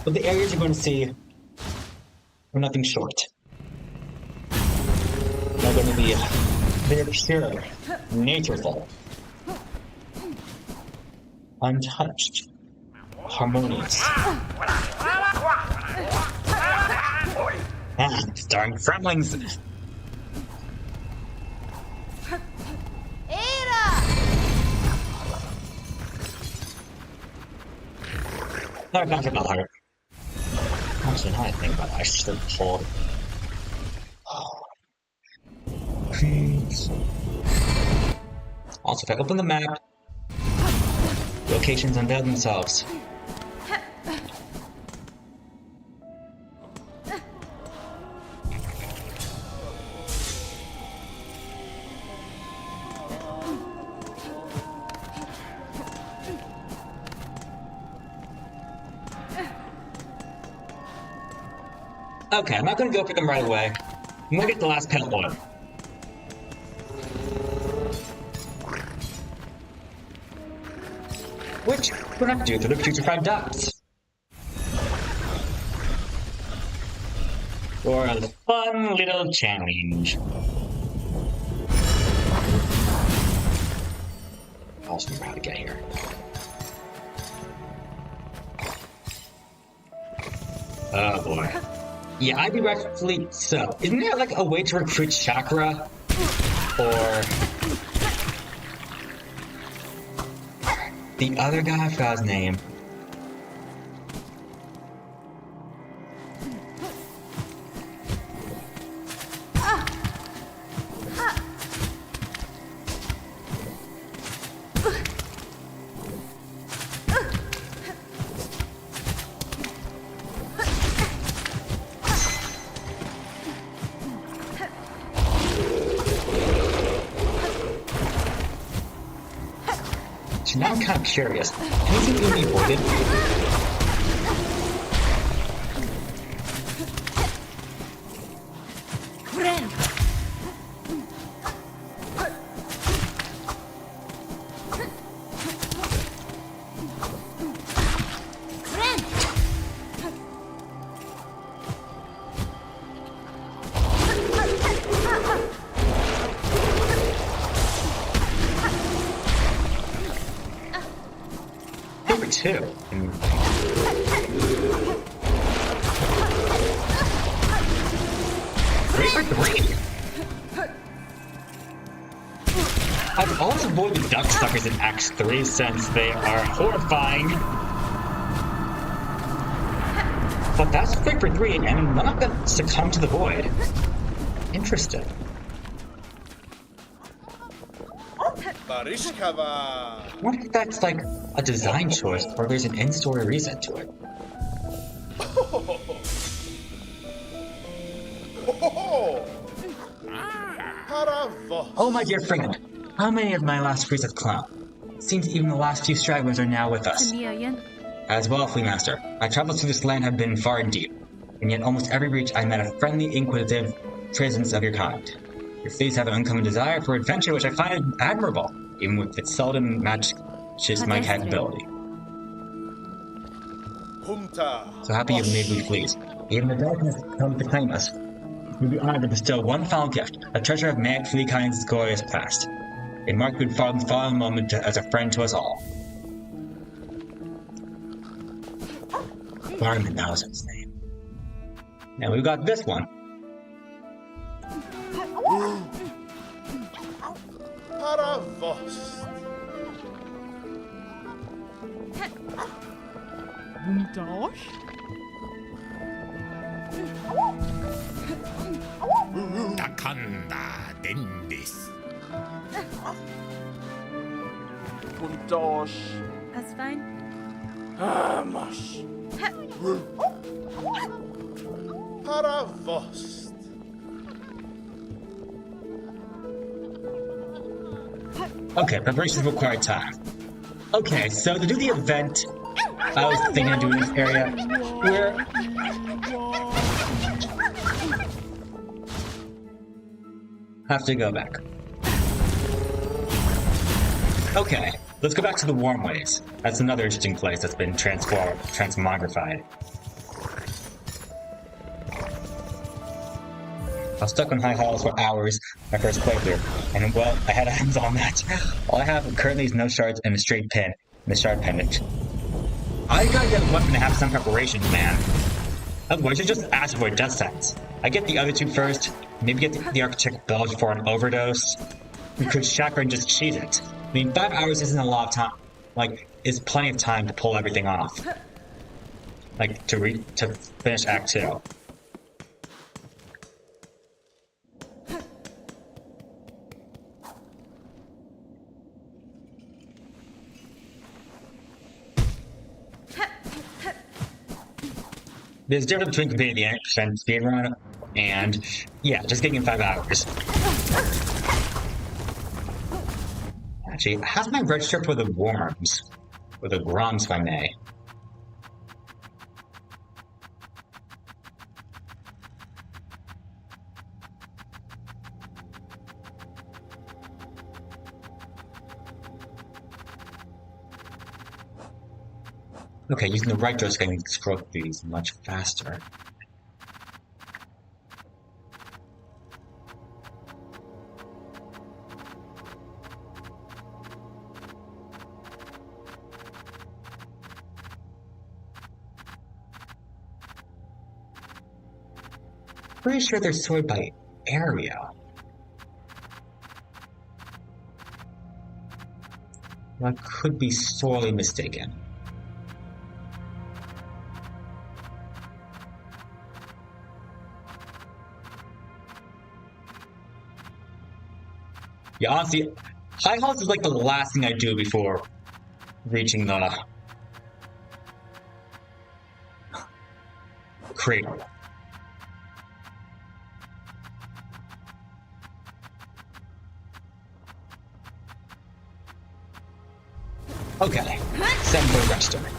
But the areas you're going to see are nothing short. They're going to be very pure, natureful, untouched, harmonious. Starring Fremlings. Not back about her. Actually, now I think about it, I should have pulled. Also, if I open the map, locations unveil themselves. Okay, I'm not gonna go for them right away. I'm gonna get the last pet one. Which we're not due for the putrefied ducks. For a fun little challenge. I also remember how to get here. Oh boy. Yeah, I'd be rightfully so. Isn't there like a way to recruit chakra? Or the other guy, I forgot his name. So now I'm kind of curious. Anything being avoided? Number 2. Great for 3. I've always avoided duck suckers in Act 3 since they are horrifying. But that's great for 3, and none of them succumb to the void. Interesting. I wonder if that's like a design choice or there's an in-story reason to it. Oh, my dear friend, how many of my last crews have come? It seems even the last few stragglers are now with us. As well, Flea Master, my travels through this land have been far and deep, and yet almost every reach I met a friendly, inquisitive presence of your kind. Your fleas have an uncommon desire for adventure which I find admirable, even if it seldom matches my capability. So happy you've made me fleas. Even the darkness comes to claim us. We'd be honored to bestow one final gift, a treasure of Mag Flea Kind's glorious past. A marked good final moment as a friend to us all. Barman, that was his name. Now we've got this one. Takanda Dendis. That's fine. Okay, preparations require time. Okay, so to do the event, I was thinking of doing this area where... Have to go back. Okay, let's go back to the Warm Ways. That's another interesting place that's been transmogrified. I was stuck on high halls for hours my first playthrough, and well, I had a hands-on match. All I have currently is no shards and a straight pin, and a shard pendant. I gotta get a weapon to have some preparation, man. Otherwise, you're just asteroid death sentence. I get the other two first, maybe get the architect bells for an overdose. We could chakra and just cheat it. I mean, 5 hours isn't a lot of time. Like, it's plenty of time to pull everything off. Like, to finish Act 2. There's a difference between completing the end speedrun and, yeah, just getting in 5 hours. Actually, how's my register for the worms? Or the groms, if I may? Okay, using the right joystick, I can scroll through these much faster. Pretty sure they're sorted by area. I could be sorely mistaken. Yeah, honestly, high halls is like the last thing I do before reaching the crater. Okay, send the rest of it.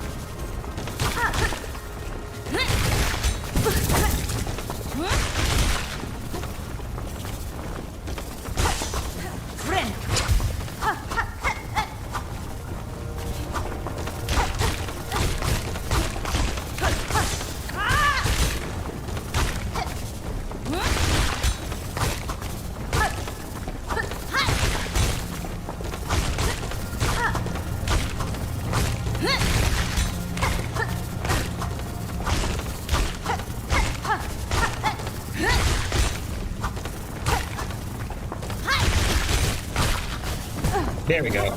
There we go.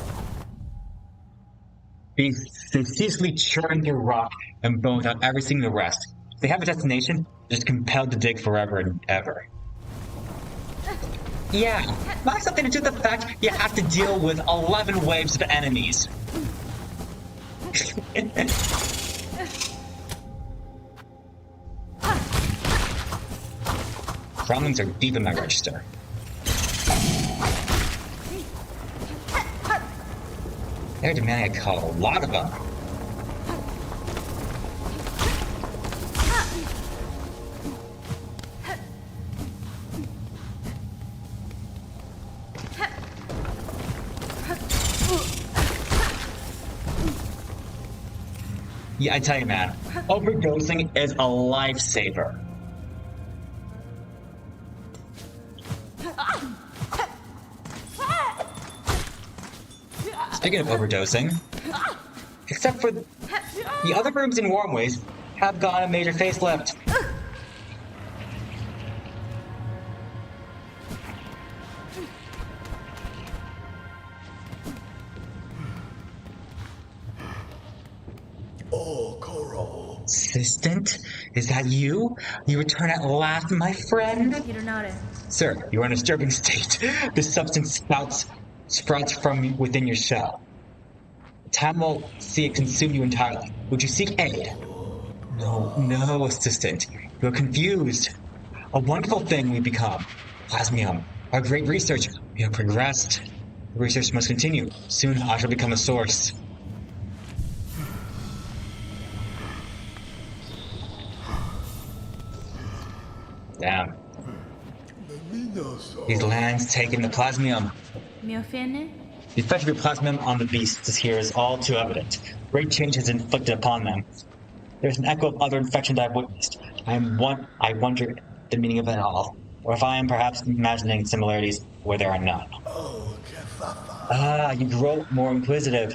They ceaselessly churn through rock and bone without ever seeing the rest. If they have a destination, they're just compelled to dig forever and ever. Yeah, might something to do with the fact you have to deal with 11 waves of enemies. Problems are deep in my register. They're demanding I call a lot of them. Yeah, I tell you, man, overdosing is a lifesaver. Speaking of overdosing, except for the other rooms in Warmways have gotten a major facelift. Oh, Koro. Assistant? Is that you? You return at last, my friend? Sir, you are in a disturbing state. This substance sprouts from within your shell. Time will see it consume you entirely. Would you seek aid? No, assistant. You are confused. A wonderful thing we've become. Plasmium. Our great research. We have progressed. The research must continue. Soon I shall become a source. Damn. These lands taking the plasmium. The effect of your plasmium on the beasts here is all too evident. Great change has inflicted upon them. There's an echo of other infections I've witnessed. I wonder the meaning of it all, or if I am perhaps imagining similarities where there are none. You grow more inquisitive.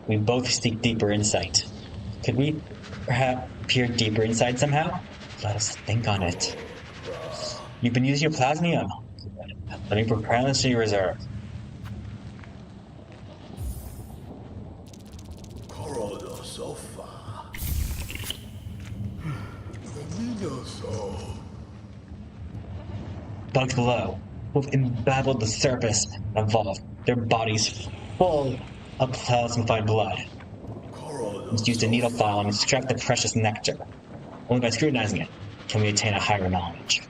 We both seek deeper insight. Could we perhaps peer deeper inside somehow? Let us think on it. You've been using your plasmium. Let me prepare this to your reserve. Bugs below, who've embabbled the surface, evolved, their bodies full of plasmified blood. Must use the needle file and extract the precious nectar. Only by scrutinizing it can we attain a higher knowledge.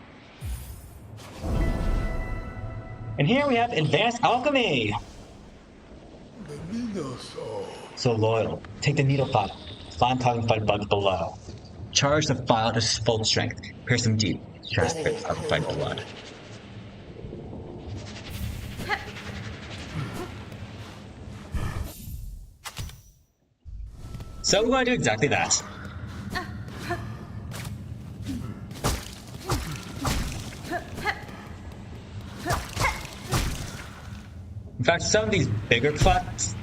And here we have advanced alchemy! So loyal, take the needle file, find plasmified bugs below. Charge the file to full strength, pierce them deep, separate plasmified blood. So we're going to do exactly that. In fact, some of these bigger plots,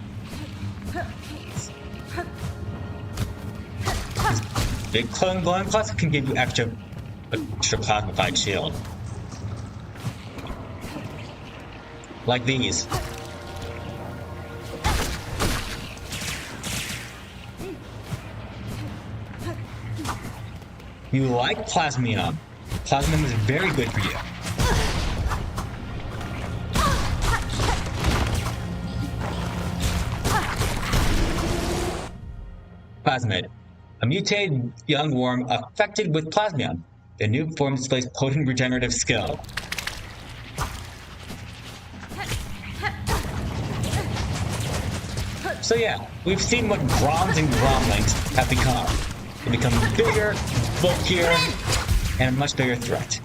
big glowing plots can give you extra plasmified shield. Like these. You like plasmium. Plasmium is very good for you. Plasmid, a mutated young worm affected with plasmium. The new form displays potent regenerative skill. So yeah, we've seen what Groms and Gromlings have become. They become bigger, bulkier, and a much bigger threat.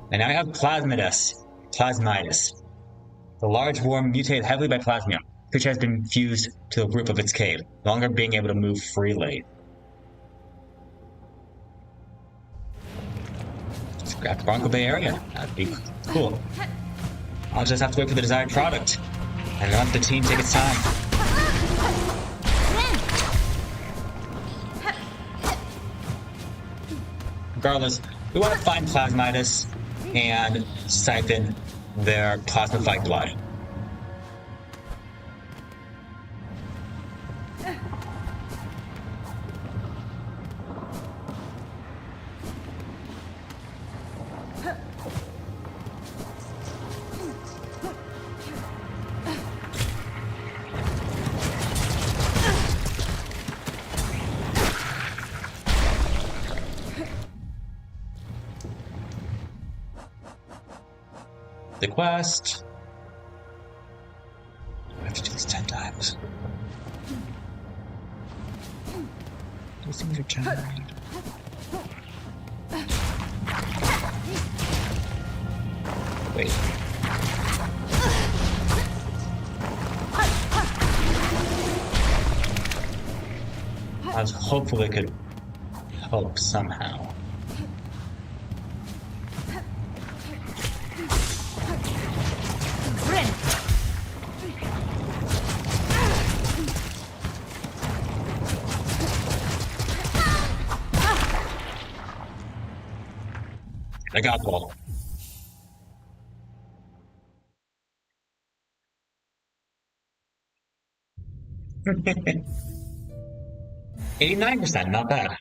And now I have Plasmidas. The large worm mutated heavily by plasmium. Creature has been fused to the roof of its cave, no longer being able to move freely. Scrap Bronco Bay area. That'd be cool. I'll just have to wait for the desired product. And let the team take its time. Regardless, we want to find Plasmidas and siphon their plasmified blood. The quest. I have to do this 10 times. These things are generated. Wait. I was hopeful it could help somehow. I got ball. $89%, not bad.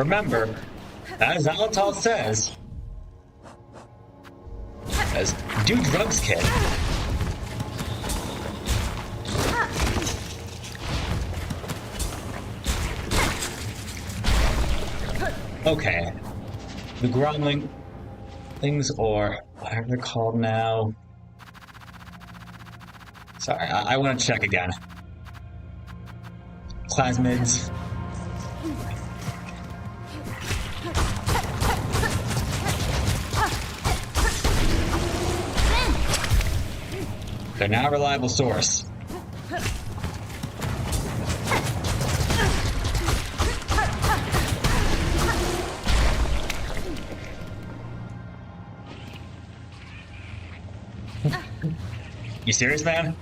remember, as Alatal says, as do drugs, kid. Okay. The groundling things, or whatever they're called now. Sorry, I want to check again. Plasmids. They're now a reliable source. You serious, man?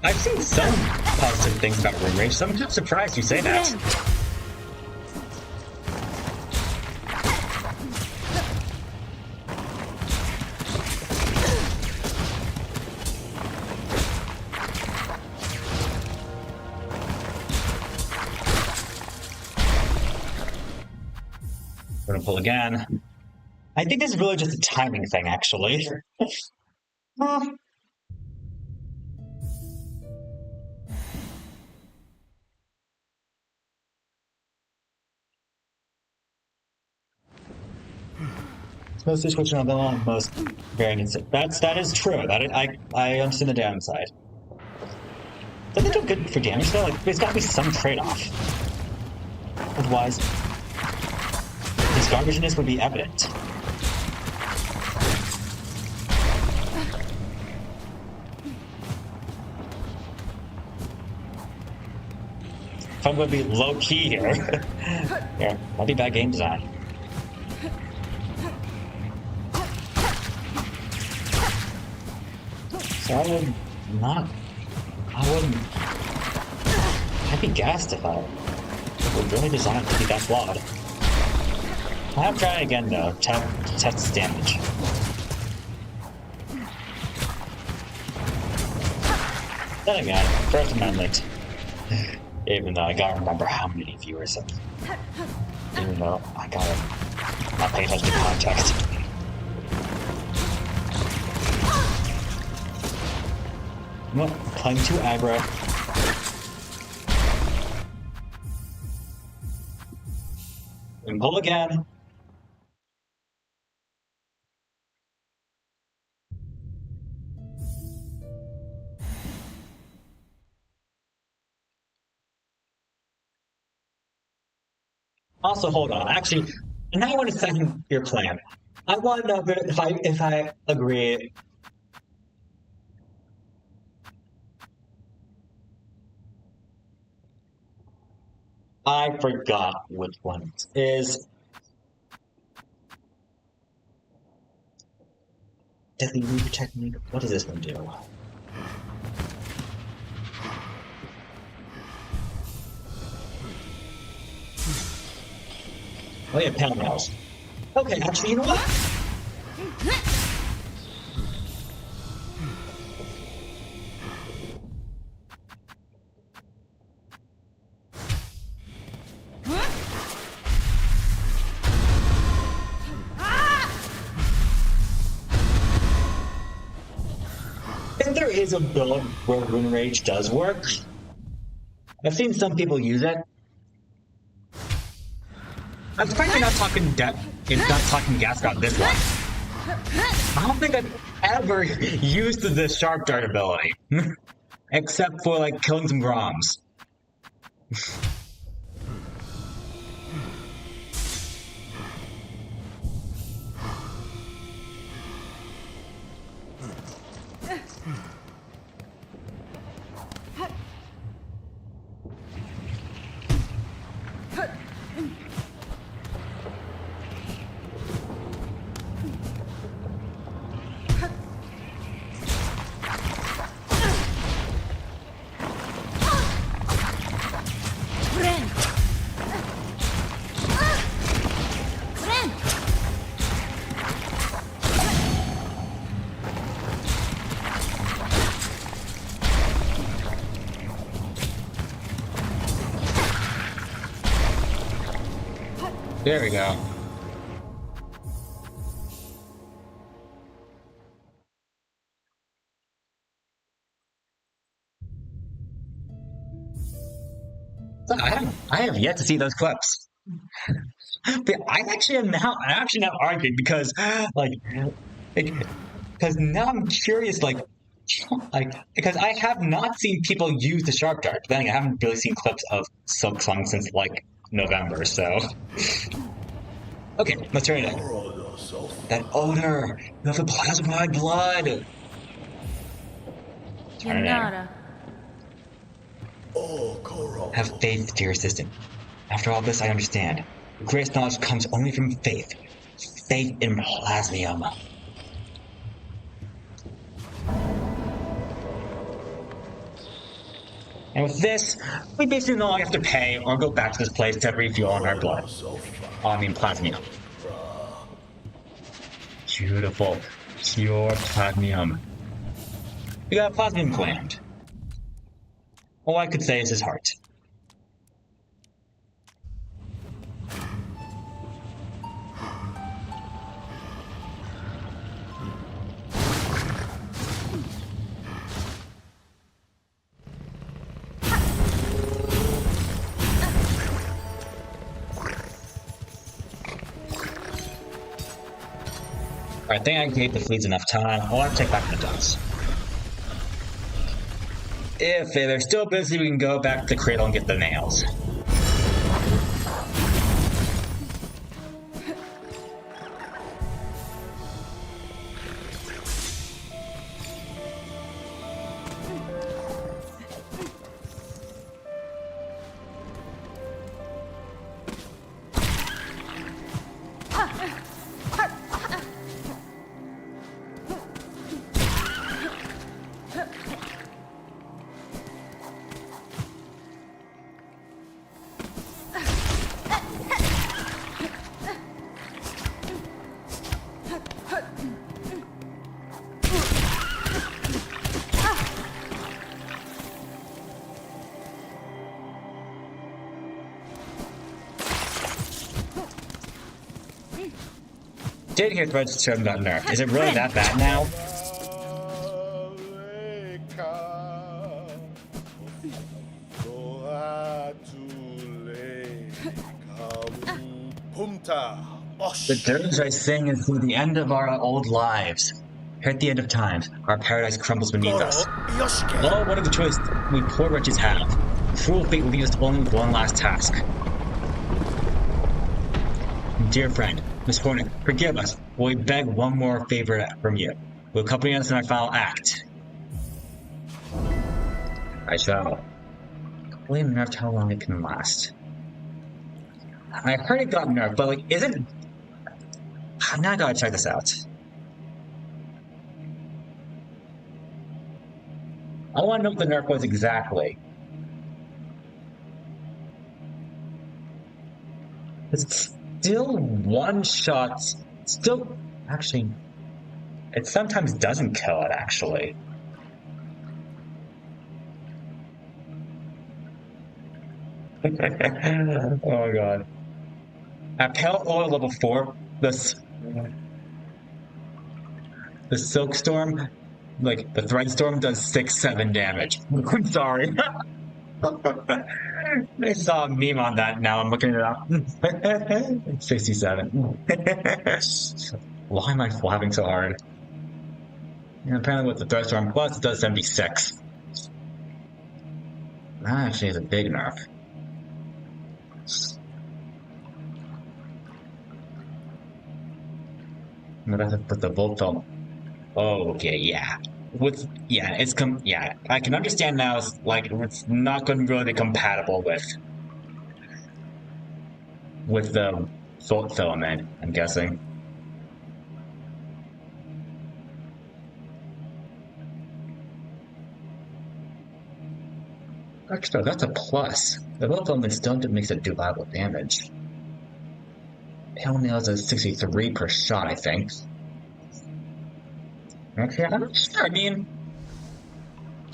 I've seen some positive things about room rage, so I'm kind of surprised you say that. We're gonna pull again. I think this is really just a timing thing, actually. It's mostly switching on the most variants. That is true. I understand the downside. Doesn't it do good for damage though? Like, there's gotta be some trade-off. Otherwise, his garbageness would be evident. If I'm gonna be low-key here, yeah, might be bad game design. So I'd be gassed if it were really designed to be that flawed. I'll have to try it again though, to test its damage. Then again, First Amendment. Even though I gotta remember how many viewers have. Even though I gotta not pay attention to context. What? Playing too aggro. And pull again. Also, hold on. Actually, now I want to second your plan. I want to know if I agree. I forgot which one it is. Deadly Reaper technique. What does this one do? Oh yeah, pound nails. Okay, actually, you know what? If there is a build where Rune Rage does work, I've seen some people use it. I'm frankly not talking gas about this one. I don't think I've ever used the Sharp Dart ability. Except for, like, killing some Groms. There we go. So I have yet to see those clips. But I actually am now arguing because like because now I'm curious because I have not seen people use the sharp dart. But then I haven't really seen clips of Silksong since like November, so okay, let's try it out. That odor! You have the plasmified blood! Turn it in. Yanara. Have faith, dear assistant. After all this, I understand. The greatest knowledge comes only from faith. Faith in plasmium. And with this, we basically no longer have to pay or go back to this place to refuel on our blood. Oh, I mean plasmium. Beautiful. Pure plasmium. We got a plasmium gland. All I could say is his heart. I think I gave the fleets enough time. I'll have to check back in the docks. If they're still busy, we can go back to the cradle and get the nails. Did hear threads term got nerfed. Is it really that bad now? The dirge I sing is through the end of our old lives. Here at the end of times, our paradise crumbles beneath us. Oh, what are the choice we poor wretches have? Cruel fate leaves us only with one last task. Dear friend, Miss Hornet, forgive us. We beg one more favor from you. Will accompany us in our final act. I shall. Only nerfed how long it can last. I heard it got nerfed, but like, isn't? Now I gotta check this out. I want to know what the nerf was exactly. It's still one shot. Still, actually, it sometimes doesn't kill it. Actually, oh my god! At Pale Oil level 4, the Silk Storm, like the Thread Storm, does 6-7 damage. I'm sorry. I saw a meme on that. Now I'm looking it up. 67. Why am I flapping so hard? And apparently with the Thread Storm Plus, it does 76. That actually is a big nerf. I'm gonna have to put the Volt Film. Oh, okay, yeah. Yeah, I can understand now. It's not going to really be compatible with the Volt Filament. I'm guessing. Extra, that's a plus. The Volt Filament still makes it do viable damage. Pale Nails is 63 per shot, I think. Okay, I'm not sure. I mean,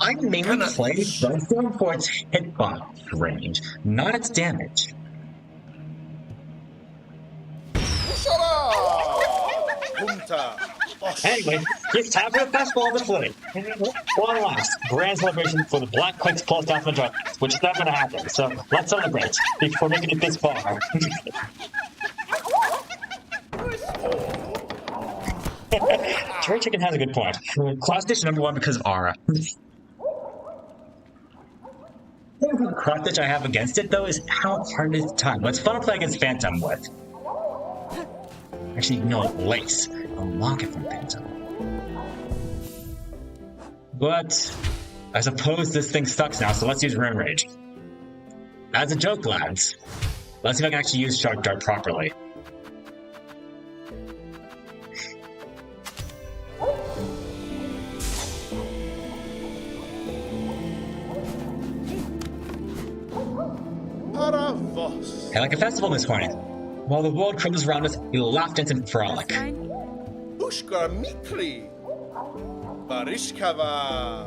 I mainly play Threadstorm for its hitbox range, not its damage. Anyway, it's time for the festival of the footing. One last grand celebration for the Black Quince Pulse Down Major, which is not going to happen. So let's celebrate before making it this far. Cherry Chicken has a good point. Class dish number one because of Aura. The crutch that I have against it, though, is how hard it is to time. What's fun to play against Phantom with? Actually, no, Lace. I'll lock it from Phantom. But I suppose this thing sucks now, so let's use Rim Rage. As a joke, lads, let's see if I can actually use Shark Dart properly. I like a festival this morning. While the world crumbles around us, we will laugh, dance, and frolic. Ushka Mikri Barishkava.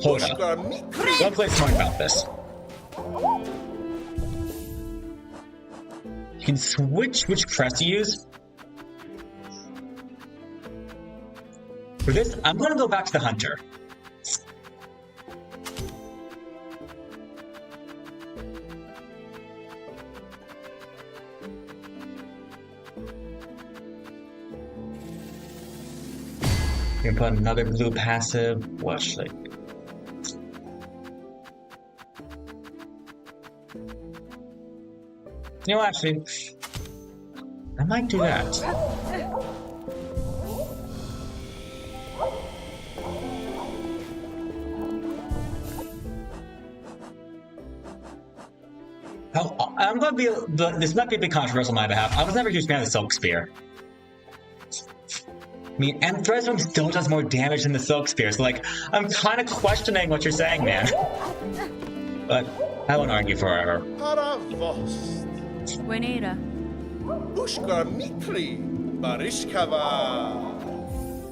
Hold up. Don't play smart about this. You can switch which crest to use. For this, I'm going to go back to the Hunter. You're gonna put another blue passive. What should I do? You know, actually, I might do that. Oh, I'm gonna be. This might be a bit controversial on my behalf. I was never a huge fan of the Silk Spear. I mean, and Threadstone still does more damage than the Silk Spear, so, like, I'm kind of questioning what you're saying, man. But I won't argue forever. Buenera. Ushka Mikri Barishkava.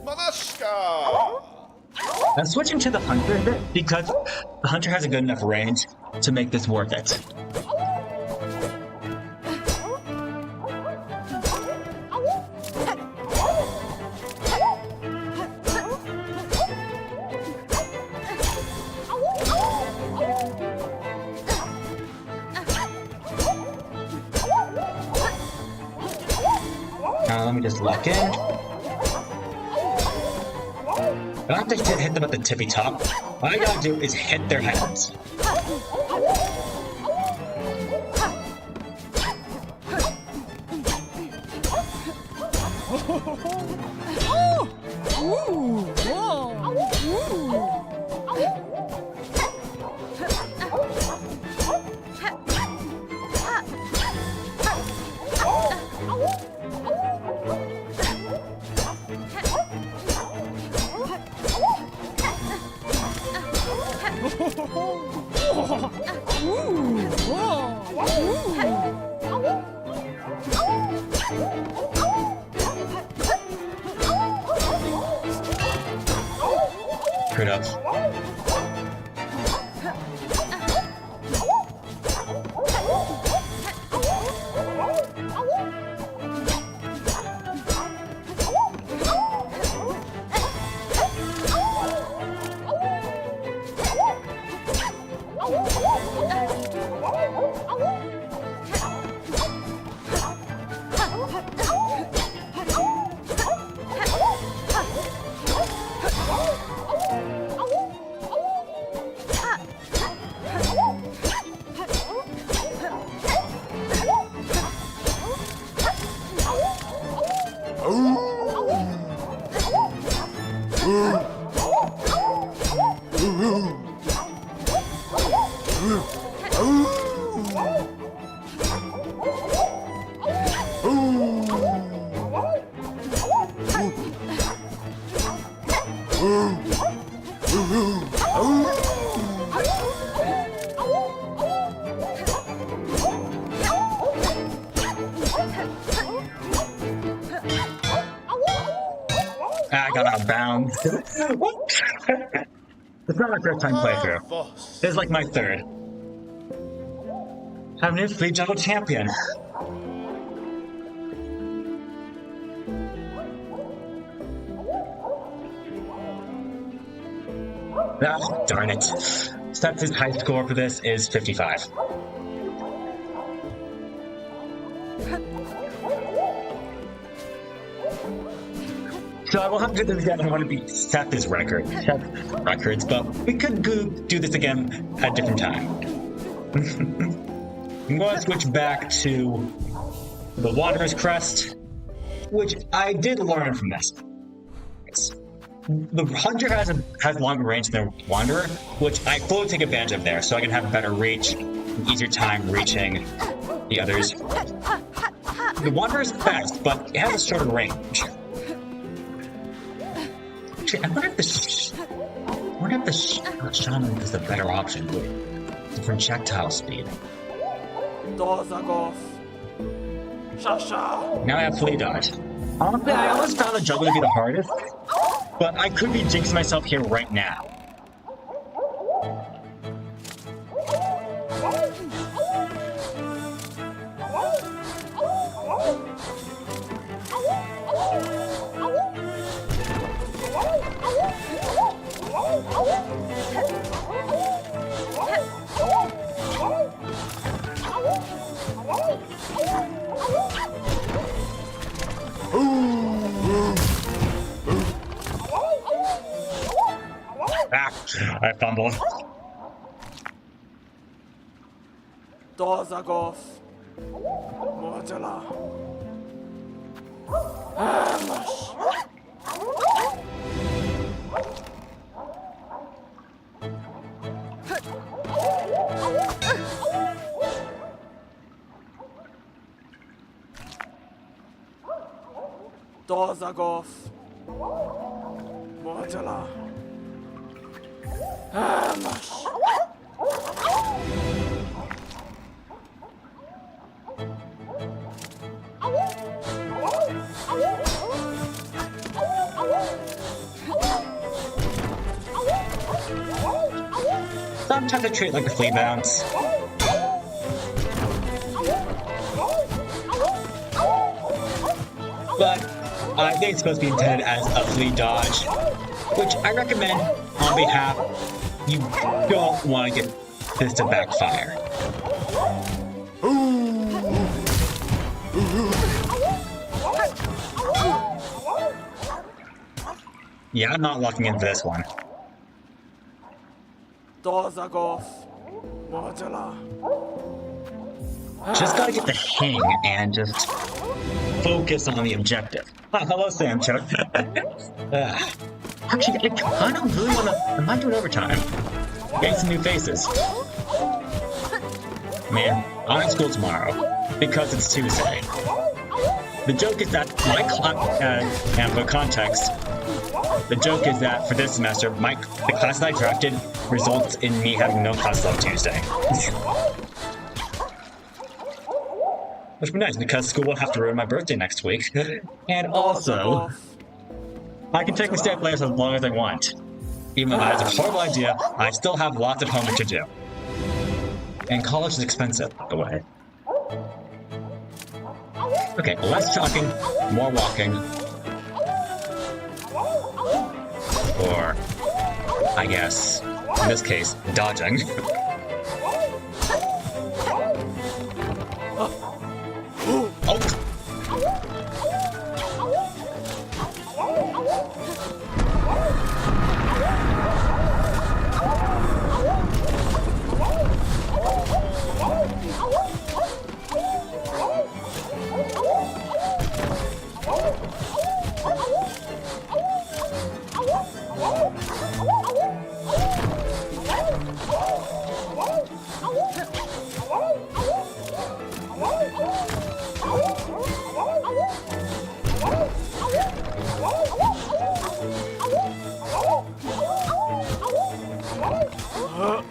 Manashka. I'm switching to the Hunter a bit because the Hunter has a good enough range to make this worth it. Now let me just lock in. I don't have to hit them at the tippy top. All I gotta do is hit their heads. Screwed up. I got out of bounds. It's not my first time playthrough. This is like my third. I'm a new Fleet Jungle champion. Ah, darn it. Seth's high score for this is 55. So I will have to do this again. I want to beat Seth's records, but we could do this again at a different time. I'm going to switch back to the Wanderer's Crest, which I did learn from this. The Hunter has longer range than the Wanderer, which I fully take advantage of there, so I can have a better reach, an easier time reaching the others. The Wanderer's fast, but it has a shorter range. Actually, I wonder if the Shaman is the better option with different projectile speed. Now Now I have Flea Dodge. Honestly, I always found the juggle to be the hardest, but I could be jinxing myself here right now. Ah, I fumbled. Dozagov. Mordala. Dozagov. Mordala. Sometimes I treat it like a flea bounce. But I think it's supposed to be intended as a flea dodge, which I recommend on behalf you don't want to get this to backfire. Yeah, I'm not locking into this one. Dozagov. Mordala. Just gotta get the hang and just focus on the objective. Ah, hello, Sam Chuck. Actually, I kind of really wanna. I might do it overtime. Getting some new faces. Man, I'm at school tomorrow because it's Tuesday. The joke is that and for context, the joke is that for this semester, the class that I drafted results in me having no classes on Tuesday. Which would be nice because school won't have to ruin my birthday next week. And also, I can take the state players as long as I want. Even though that is a horrible idea, I still have lots of homework to do. And college is expensive, by the way. Okay, less talking, more walking. Or, I guess, in this case, dodging. Oh!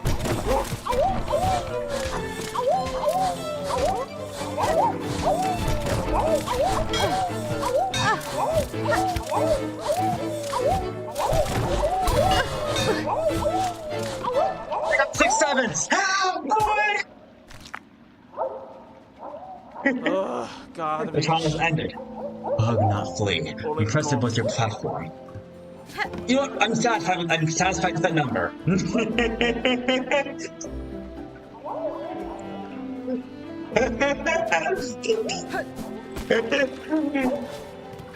I got 6 sevens! Oh, boy! God. The trial has ended. Bug, not flee. Impressive was your platform. You know what? I'm satisfied with that number.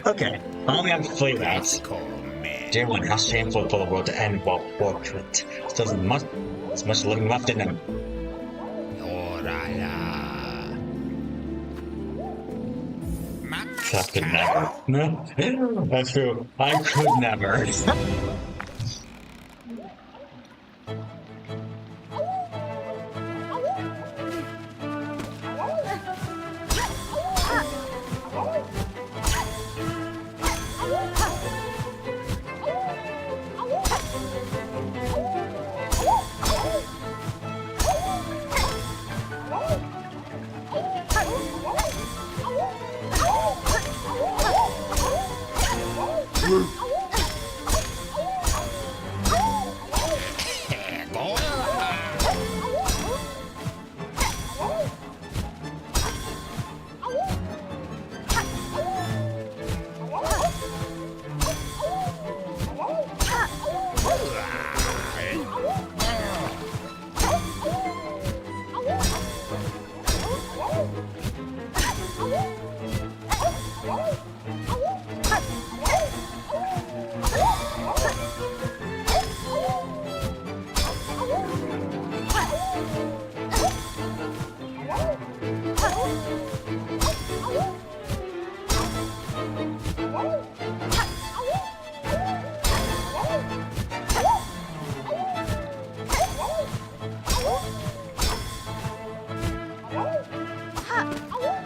Okay, I only have 3 rounds. Dear one, how shameful for the world to end while portrait. Still as much living left in him. I could never. No, that's true. I could never.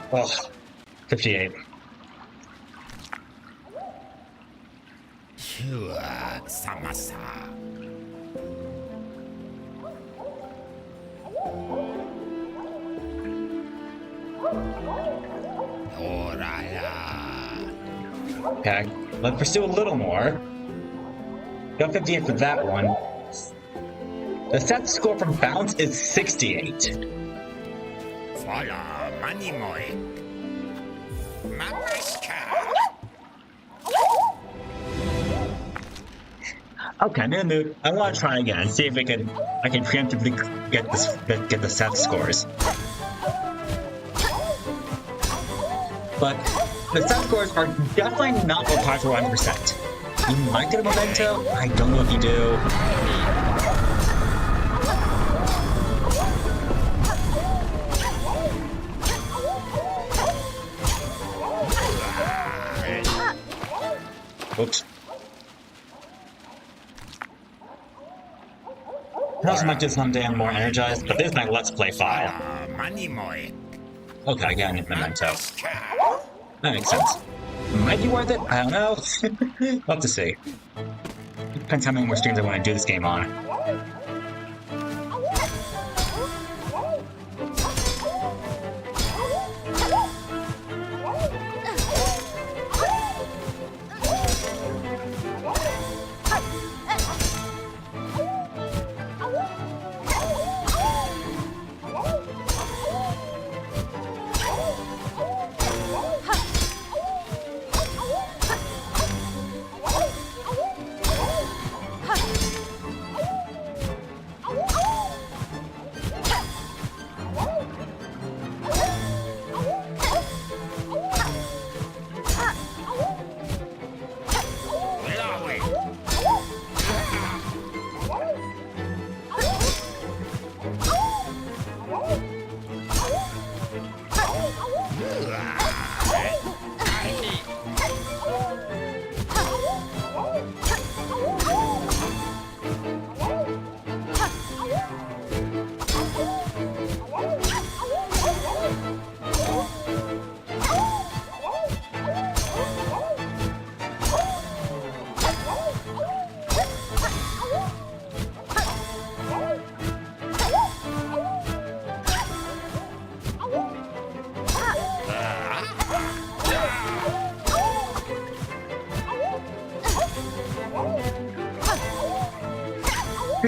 Oh, 58. Samasa. Okay, let's pursue a little more. Got 58 for that one. The set score from Bounce is 68. Fala, manimoy. Mamaska. Okay, I'm in the mood. I want to try again and see if I can preemptively get the set scores. But the set scores are definitely not required for 100%. You might get a memento. I don't know if you do. Oops. I also might do someday I'm more energized, but this is my Let's Play file. Okay, I got a memento. That makes sense. Might be worth it? I don't know. We'll have to see. Depends how many more streams I want to do this game on.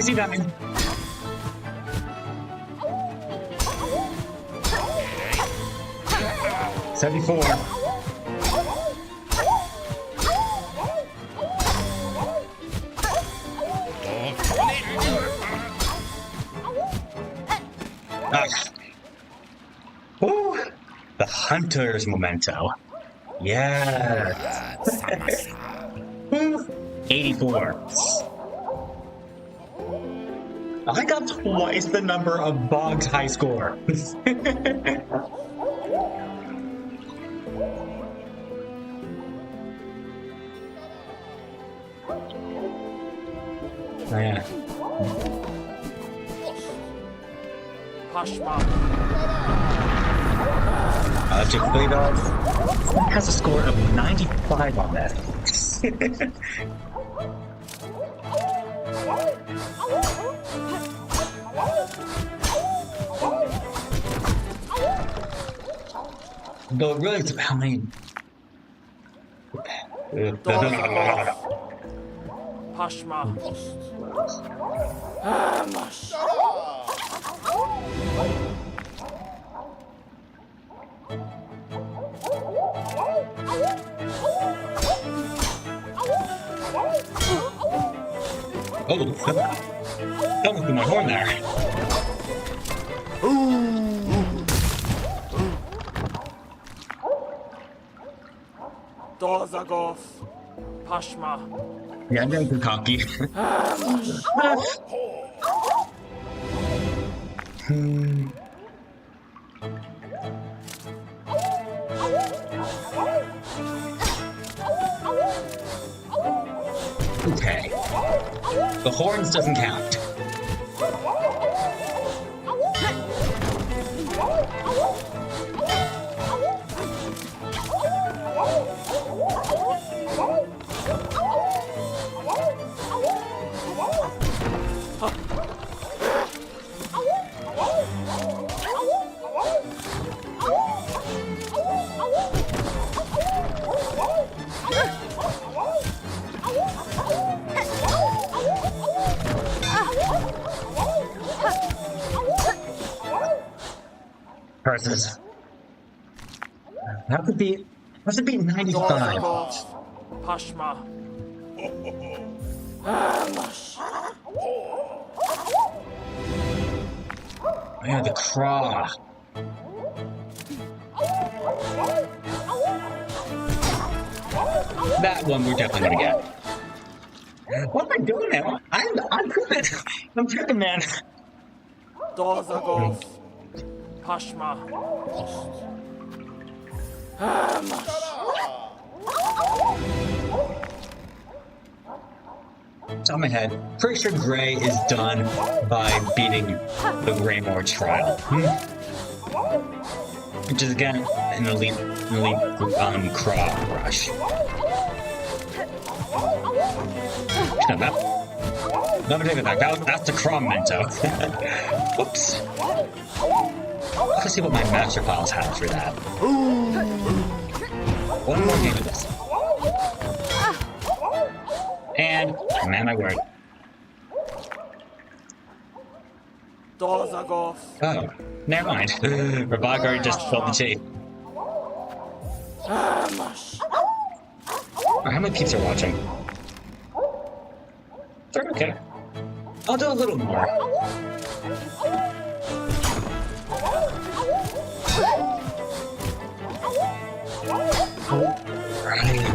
See that man. $74. Hunter's Memento. Yeah. Samasa. 84. I got twice the number of Bog's high score. Oh, yeah. Pashma. Typically, though, Frank has a score of 95 on that. Though it really is how many. Pashma. Mash. Oh, that was my horn there. Dozagos. Pashma. Yeah, I'm getting too cocky. Okay. The horns doesn't count. Versus. That would be 95. Dozagos. Pashma. Mash. Oh, yeah, the craw. That one we're definitely gonna get. What am I doing now? I'm tripping. I'm tripping, man. Dozagos. Pashma. Mash. It's on my head. Pretty sure Gray is done by beating the Greymore trial. Which is again an elite craw rush. No, let me take it back. That's the craw memento. Whoops. Let's see what my master files have for that. One more game of this. And man, my word. Dozagos. Oh, never mind. Rabag already just spilled the tea. Mash. How many peeps are watching? They're okay. I'll do a little more. Right.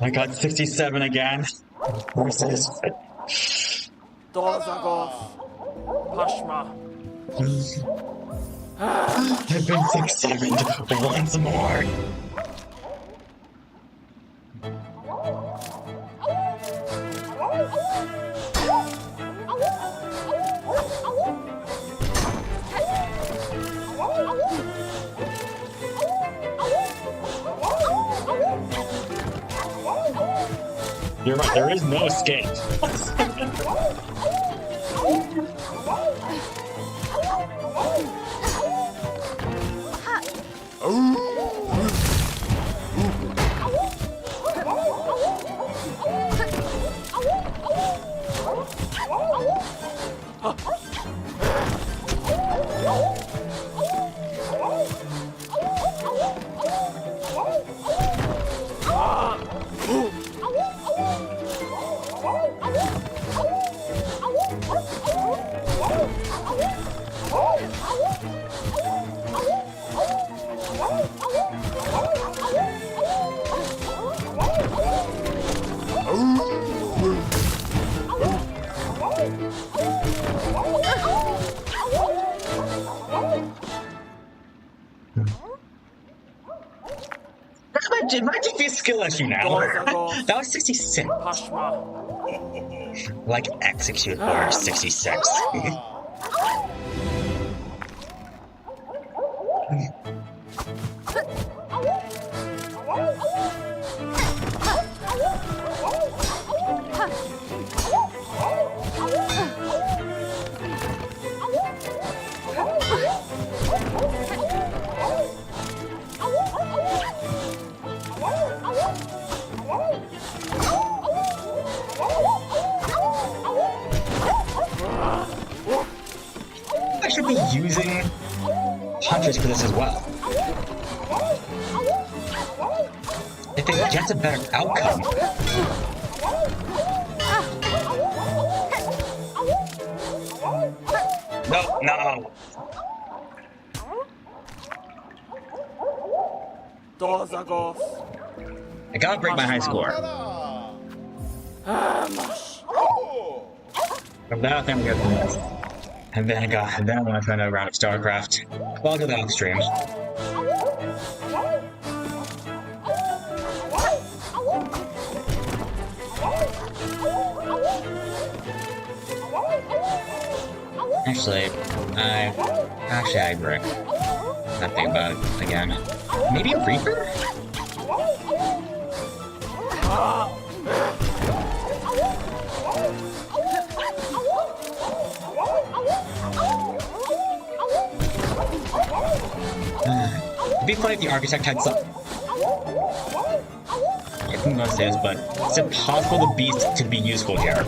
I got 67 again. Versus. Dozagos. Pashma. I've been examined once more. You're right, there is no escape. It might just be a skill issue now. That was 66. Pashma. Like execute or 66. I should be using punches for this as well. If it gets a better outcome. No, no. Dozagos. I gotta break my high score. From that, I think we got the next. And then I want to try another round of StarCraft. Well, I'll do that off stream. Actually, I agree. Not think about it again. Maybe a Reaper? It'd be funny if the Architect had some... I think I'm gonna say this, but it's impossible the Beast to be useful here.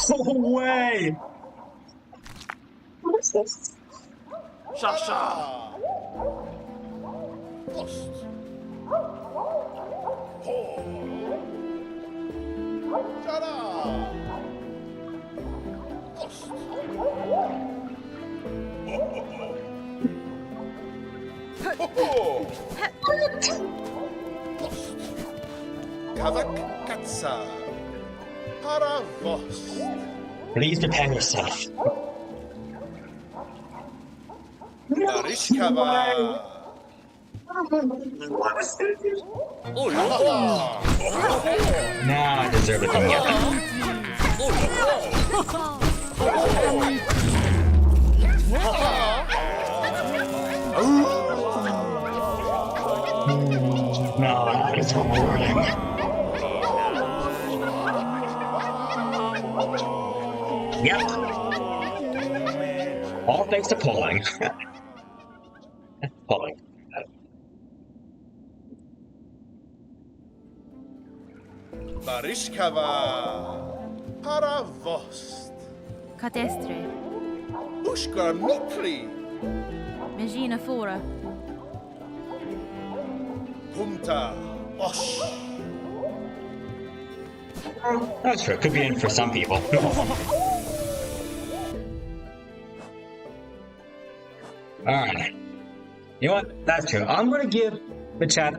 No way! What is this? Shasha. Post. Shara. Post. Post. Kavak Katsa. Paravos. Please prepare yourself. Narishkava. Now I deserve a pinata. No, it's rewarding. Yep. All thanks to polling. Polling. Barishkava. Paravost. Katestre. Ushkar Mikli. Megina Fora. Pumta. Osh. That's true. Could be in for some people. Alright. You know what? That's true. I'm gonna give the chat.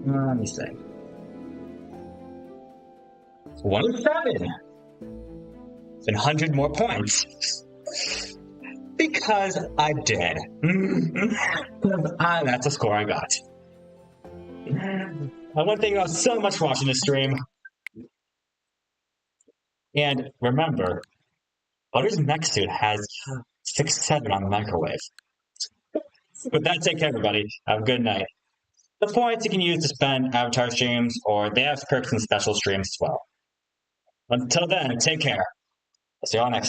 Let me see. 107. 100 more points. Because I did. That's the score I got. I want to thank you all so much for watching this stream. And remember, Butter's mech suit has 6-7 on the microwave. With that, take care, everybody. Have a good night. The points you can use to spend avatar streams, or they have perks and special streams as well. Until then, take care. I'll see you all next time.